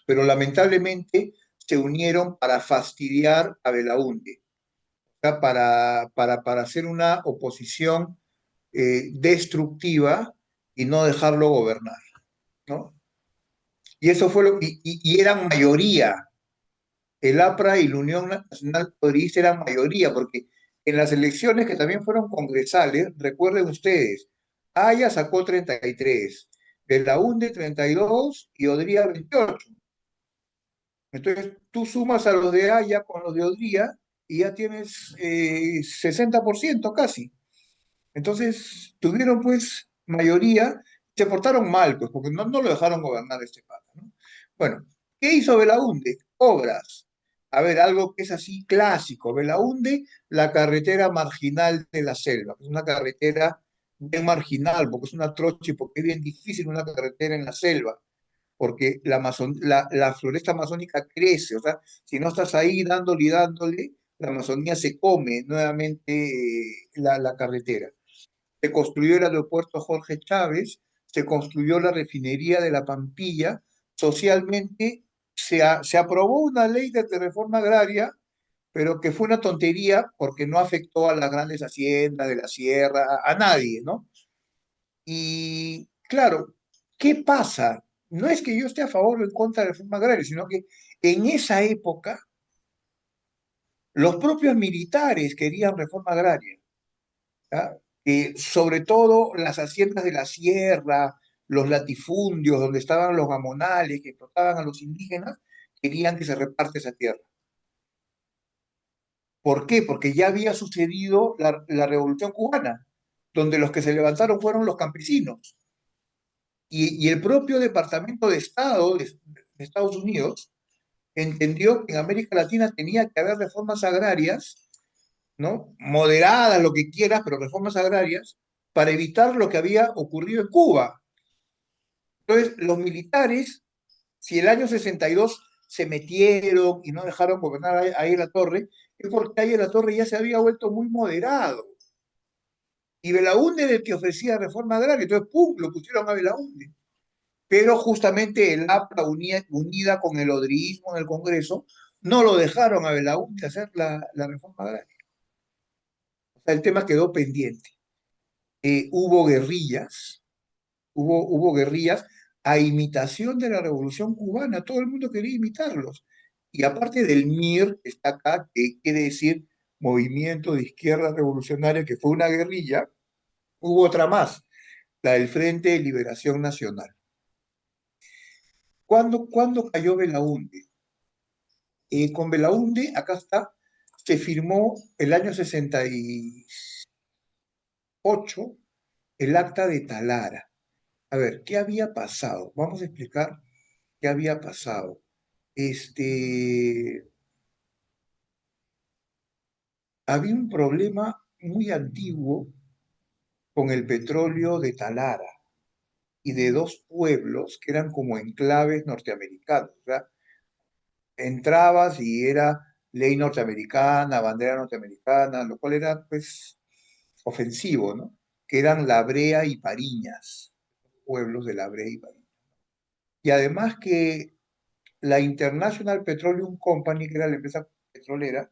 pero lamentablemente se unieron para fastidiar a Belaúnde, o sea, para hacer una oposición destructiva y no dejarlo gobernar, ¿no? Y eso fue y eran mayoría. El APRA y la Unión Nacional Progresista eran mayoría, porque en las elecciones que también fueron congresales, recuerden ustedes, Haya sacó 33, Belaúnde 32 y Odría 28. Entonces tú sumas a los de Haya con los de Odría y ya tienes 60% casi. Entonces tuvieron pues mayoría, se portaron mal, pues, porque no lo dejaron gobernar este pata, ¿no? Bueno, ¿qué hizo Belaúnde? Obras. A ver, algo que es así clásico. Belaúnde, la carretera marginal de la selva, que es una carretera bien marginal, porque es una trocha y porque es bien difícil una carretera en la selva, porque la floresta amazónica crece, o sea, si no estás ahí dándole y dándole, la Amazonía se come nuevamente la carretera. Se construyó el aeropuerto Jorge Chávez, se construyó la refinería de la Pampilla, socialmente se aprobó una ley de reforma agraria, pero que fue una tontería porque no afectó a las grandes haciendas de la sierra, a nadie, ¿no? Y claro, ¿qué pasa? No es que yo esté a favor o en contra de la reforma agraria, sino que en esa época los propios militares querían reforma agraria. ¿Ya? Sobre todo las haciendas de la sierra, los latifundios, donde estaban los gamonales que explotaban a los indígenas, querían que se reparte esa tierra. ¿Por qué? Porque ya había sucedido la Revolución Cubana, donde los que se levantaron fueron los campesinos. Y el propio Departamento de Estado de Estados Unidos entendió que en América Latina tenía que haber reformas agrarias, ¿no? Moderadas, lo que quieras, pero reformas agrarias, para evitar lo que había ocurrido en Cuba. Entonces, los militares, si el año 62 se metieron y no dejaron gobernar a la Torre, es porque ahí la Torre ya se había vuelto muy moderado. Y Belaúnde era el que ofrecía reforma agraria, entonces, ¡pum!, lo pusieron a Belaúnde. Pero justamente el APRA unida con el odrismo en el Congreso, no lo dejaron a Belaúnde hacer la reforma agraria. O sea, el tema quedó pendiente. Hubo guerrillas, hubo guerrillas a imitación de la Revolución Cubana, todo el mundo quería imitarlos. Y aparte del MIR, está acá, que quiere decir Movimiento de Izquierda Revolucionaria, que fue una guerrilla, hubo otra más, la del Frente de Liberación Nacional. ¿Cuándo cayó Belaúnde? Con Belaúnde, acá está, se firmó el año 68 el Acta de Talara. A ver, ¿qué había pasado? Vamos a explicar qué había pasado. Este, había un problema muy antiguo con el petróleo de Talara y de dos pueblos que eran como enclaves norteamericanos. O sea, entrabas y era ley norteamericana, bandera norteamericana, lo cual era pues ofensivo, ¿no? Que eran La Brea y Pariñas, pueblos de La Brea y Pariñas. Y además que la International Petroleum Company, que era la empresa petrolera,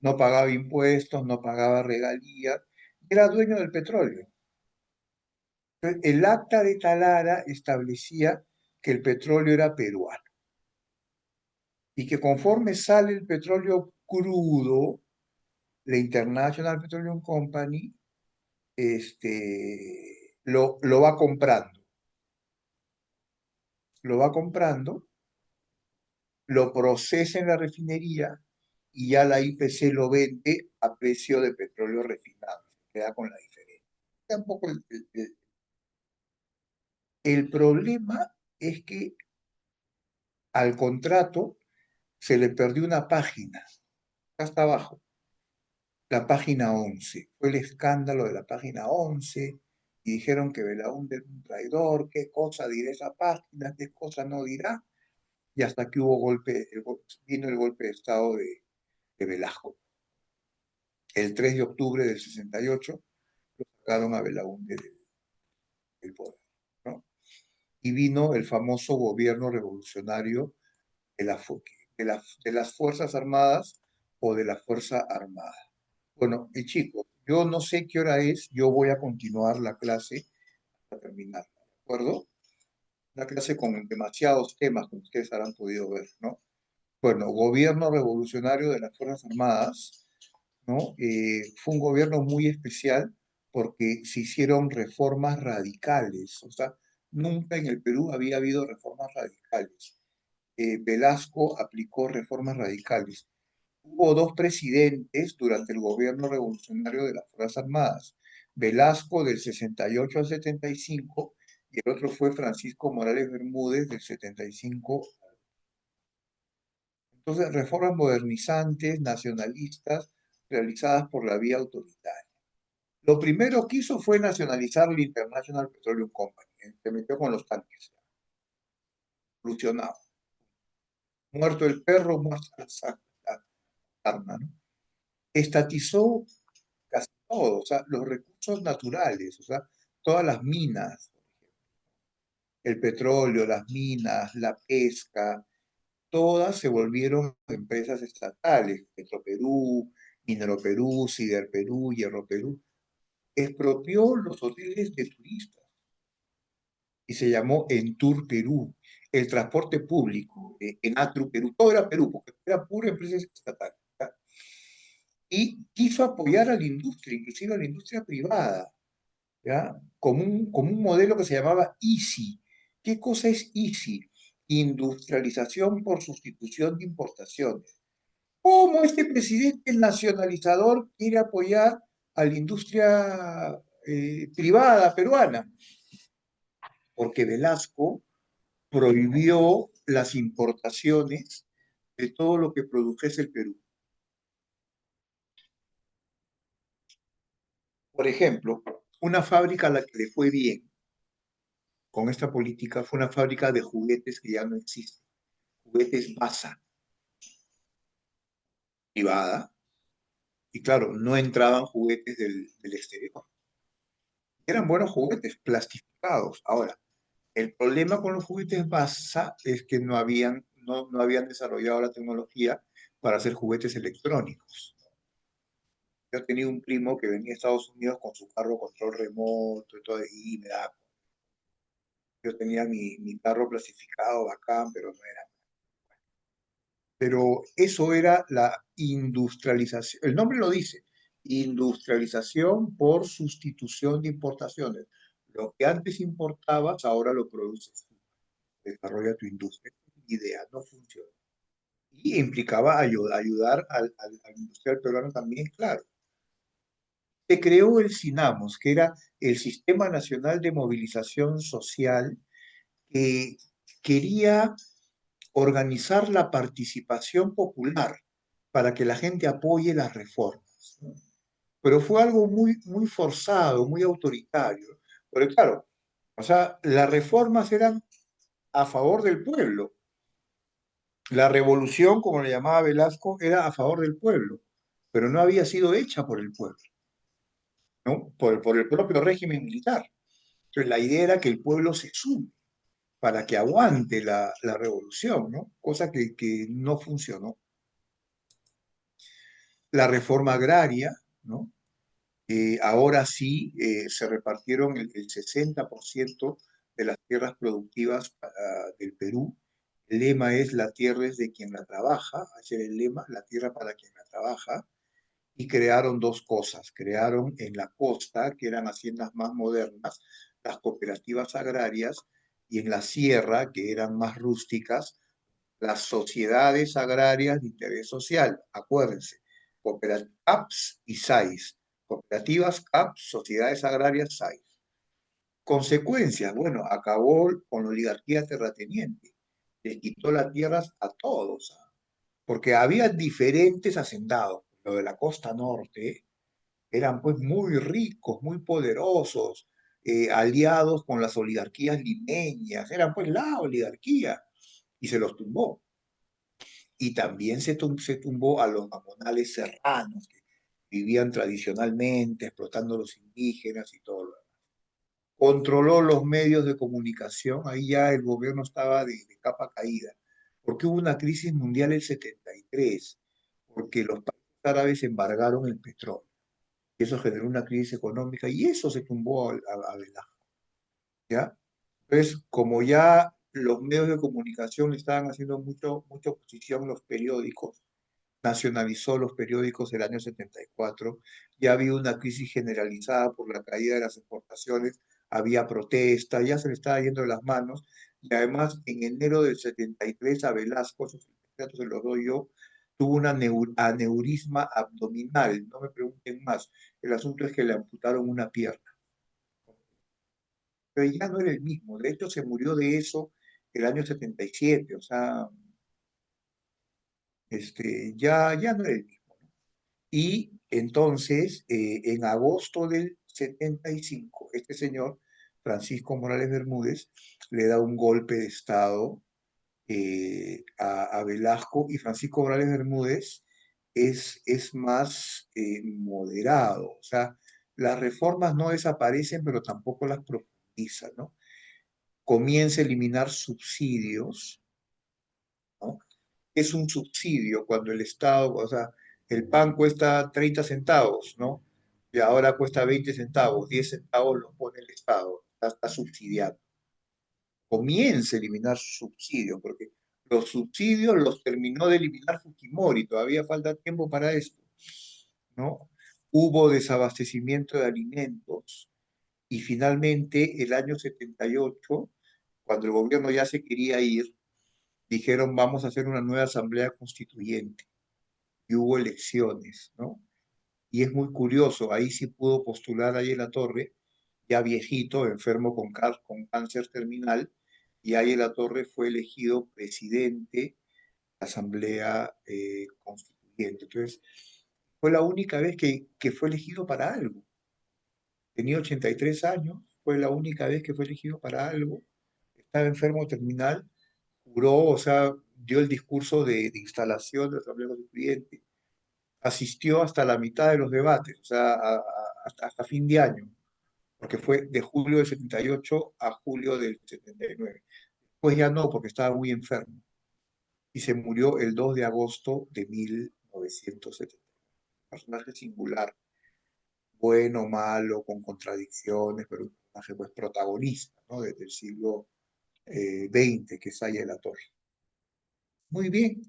no pagaba impuestos, no pagaba regalías, era dueño del petróleo. Entonces, el acta de Talara establecía que el petróleo era peruano y que conforme sale el petróleo crudo, la International Petroleum Company lo va comprando. Lo va comprando, lo procesa en la refinería y ya la IPC lo vende a precio de petróleo refinado. Se queda con la diferencia. Tampoco el problema es que al contrato se le perdió una página, hasta abajo, la página 11. Fue el escándalo de la página 11 y dijeron que Belaúnde era un traidor, qué cosa dirá esa página, qué cosa no dirá, y hasta que hubo vino el golpe de Estado de Velasco. El 3 de octubre del 68 lo sacaron a Belaúnde del poder, ¿no? Y vino el famoso gobierno revolucionario de, la, de las Fuerzas Armadas o de la Fuerza Armada. Bueno, chicos, yo no sé qué hora es, yo voy a continuar la clase hasta terminar, ¿de acuerdo? Una clase con demasiados temas, como ustedes habrán podido ver, ¿no? Bueno, gobierno revolucionario de las Fuerzas Armadas, ¿no? Fue un gobierno muy especial porque se hicieron reformas radicales, o sea, nunca en el Perú había habido reformas radicales. Velasco aplicó reformas radicales. Hubo dos presidentes durante el gobierno revolucionario de las Fuerzas Armadas, Velasco del 68 al 75 y el otro fue Francisco Morales Bermúdez del 75. Entonces, reformas modernizantes, nacionalistas, realizadas por la vía autoritaria. Lo primero que hizo fue nacionalizar la International Petroleum Company. Se metió con los tanques, solucionado. Muerto el perro, muerta la arma, ¿no? Estatizó casi todo, o sea, los recursos naturales, o sea, todas las minas, el petróleo, las minas, la pesca, todas se volvieron empresas estatales, Petroperú, Mineroperú, Siderperú, Hierroperú, expropió los hoteles de turistas y se llamó Entur Perú, el transporte público, Enatru Perú, todo era Perú, porque era pura empresa estatal. ¿Ya? Y quiso apoyar a la industria, inclusive a la industria privada, ¿ya? Como un modelo que se llamaba EASY. ¿Qué cosa es EASY? Industrialización por sustitución de importaciones. ¿Cómo este presidente nacionalizador quiere apoyar a la industria privada peruana? Porque Velasco prohibió las importaciones de todo lo que produjese el Perú. Por ejemplo, una fábrica a la que le fue bien con esta política fue una fábrica de juguetes que ya no existe, juguetes Basa, privada, y claro, no entraban juguetes del exterior. Eran buenos juguetes, plastificados. Ahora, el problema con los juguetes Basa es que no habían desarrollado la tecnología para hacer juguetes electrónicos. Yo tenía un primo que venía a Estados Unidos con su carro control remoto y todo, y me da, yo tenía mi carro clasificado bacán, pero no era. Pero eso era la industrialización, el nombre lo dice, industrialización por sustitución de importaciones. Lo que antes importabas, ahora lo produces tú, desarrolla tu industria. Idea, no funciona. Y implicaba ayudar al industrial peruano también, claro. Se creó el SINAMOS, que era el Sistema Nacional de Movilización Social, que quería organizar la participación popular para que la gente apoye las reformas, ¿no? Pero fue algo muy forzado, muy autoritario. Porque claro, o sea, las reformas eran a favor del pueblo. La revolución, como le llamaba Velasco, era a favor del pueblo, pero no había sido hecha por el pueblo, ¿no? Por el propio régimen militar. Entonces, la idea era que el pueblo se sume para que aguante la revolución, ¿no? Cosa que no funcionó. La reforma agraria, ¿no? Ahora sí se repartieron el 60% de las tierras productivas del Perú. El lema es la tierra es de quien la trabaja, ese es el lema, la tierra para quien la trabaja, y crearon dos cosas. Crearon en la costa, que eran haciendas más modernas, las cooperativas agrarias, y en la sierra, que eran más rústicas, las sociedades agrarias de interés social. Acuérdense, CAPS y SAIS. Cooperativas, CAPS, sociedades agrarias, SAIS. Consecuencias, bueno, acabó con la oligarquía terrateniente, les quitó las tierras a todos, porque había diferentes hacendados. Lo de la costa norte eran pues muy ricos, muy poderosos, aliados con las oligarquías limeñas, eran pues la oligarquía, y se los tumbó. Y también se tumbó a los mamonales serranos, que vivían tradicionalmente explotando a los indígenas y todo lo demás. Controló los medios de comunicación, ahí ya el gobierno estaba de capa caída, ¿Por qué hubo una crisis mundial en el 73? Porque los países árabes embargaron el petróleo. Y eso generó una crisis económica y eso se tumbó a Velasco, ¿ya? Entonces, como ya los medios de comunicación le estaban haciendo mucha oposición a los periódicos, nacionalizó los periódicos el año 74, ya había una crisis generalizada por la caída de las exportaciones, había protestas, ya se le estaba yendo de las manos, y además en enero del 73 a Velasco, esos datos se los doy yo, tuvo un aneurisma abdominal, no me pregunten más, el asunto es que le amputaron una pierna, pero ya no era el mismo, de hecho se murió de eso el año 77, o sea, ya no era el mismo. Y entonces, en agosto del 75, este señor, Francisco Morales Bermúdez, le da un golpe de Estado a Velasco y Francisco Morales Bermúdez es más moderado. O sea, las reformas no desaparecen, pero tampoco las profundiza, ¿no? Comienza a eliminar subsidios, ¿no? Es un subsidio cuando el Estado, o sea, el pan cuesta 30 centavos, ¿no? Y ahora cuesta 20 centavos, 10 centavos los pone el Estado, está subsidiado. Comienza a eliminar subsidios, porque los subsidios los terminó de eliminar Fujimori, todavía falta tiempo para esto, ¿no? Hubo desabastecimiento de alimentos y finalmente el año 78, cuando el gobierno ya se quería ir, dijeron vamos a hacer una nueva asamblea constituyente y hubo elecciones, ¿no? Y es muy curioso, ahí sí pudo postular a La Torre, ya viejito, enfermo con cáncer terminal, y ahí La Torre fue elegido presidente de la Asamblea Constituyente. Entonces, fue la única vez que fue elegido para algo. Tenía 83 años, fue la única vez que fue elegido para algo. Estaba enfermo terminal, juró, o sea, dio el discurso de instalación de la Asamblea Constituyente, asistió hasta la mitad de los debates, o sea, hasta fin de año, porque fue de julio del 78 a julio del 79. Pues ya no, porque estaba muy enfermo y se murió el 2 de agosto de 1970. Personaje singular, bueno, malo, con contradicciones, pero un personaje pues protagonista, ¿no? Desde el siglo XX, que es Saya la Torre. Muy bien,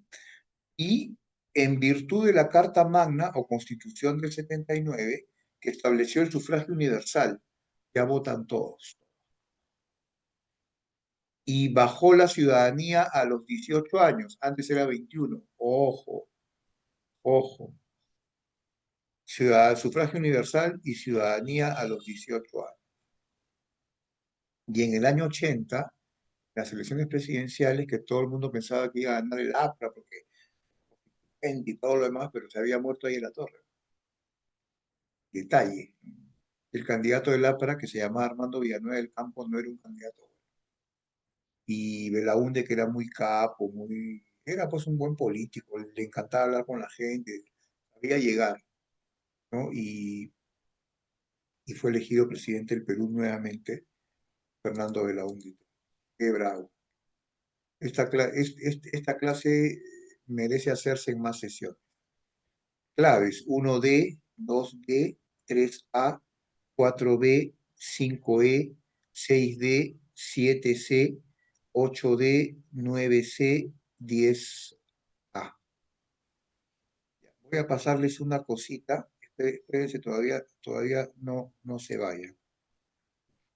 y en virtud de la Carta Magna o Constitución del 79, que estableció el sufragio universal, ya votan todos, y bajó la ciudadanía a los 18 años, antes era 21, ojo, ojo, sufragio universal y ciudadanía a los 18 años. Y en el año 80, las elecciones presidenciales, que todo el mundo pensaba que iba a ganar el APRA, porque y todo lo demás, pero se había muerto ahí en la torre. Detalle. El candidato del APRA, que se llamaba Armando Villanueva del Campo, no era un candidato. Y Belaúnde, que era muy capo, era pues un buen político, le encantaba hablar con la gente, sabía llegar, ¿no? Y fue elegido presidente del Perú nuevamente, Fernando Belaúnde. Qué bravo. Esta clase merece hacerse en más sesiones. Claves: 1D, 2D, 3A, 4B, 5E, 6D, 7C, 8D, 9C, 10A. Voy a pasarles una cosita. Espérense, todavía no se vayan.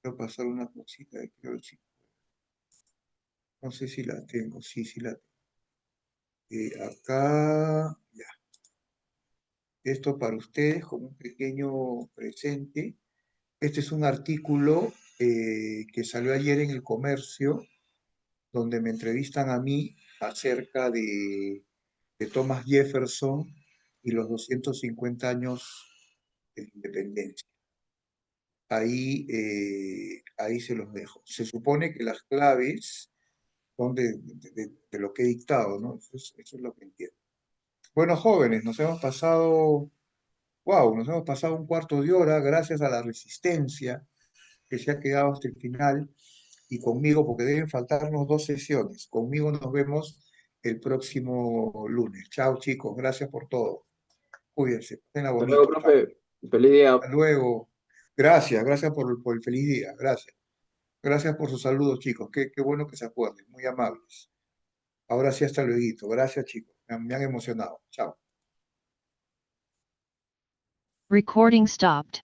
Voy a pasar una cosita. No sé si la tengo. Sí la tengo. Acá, ya. Esto para ustedes como un pequeño presente. Este es un artículo que salió ayer en El Comercio, donde me entrevistan a mí acerca de Thomas Jefferson y los 250 años de la independencia. Ahí se los dejo. Se supone que las claves son de lo que he dictado, ¿no? Eso es lo que entiendo. Bueno, jóvenes, nos hemos pasado un cuarto de hora gracias a la resistencia que se ha quedado hasta el final y conmigo, porque deben faltarnos dos sesiones. Conmigo nos vemos el próximo lunes. Chao, chicos. Gracias por todo. Cuídense. Pasenla Hasta luego, bonito. Chao. profe. Feliz día. Hasta luego. Gracias por el feliz día. Gracias. Gracias por sus saludos, chicos. Qué bueno que se acuerden. Muy amables. Ahora sí, hasta luego. Gracias, chicos. Me han emocionado. Chao. Recording stopped.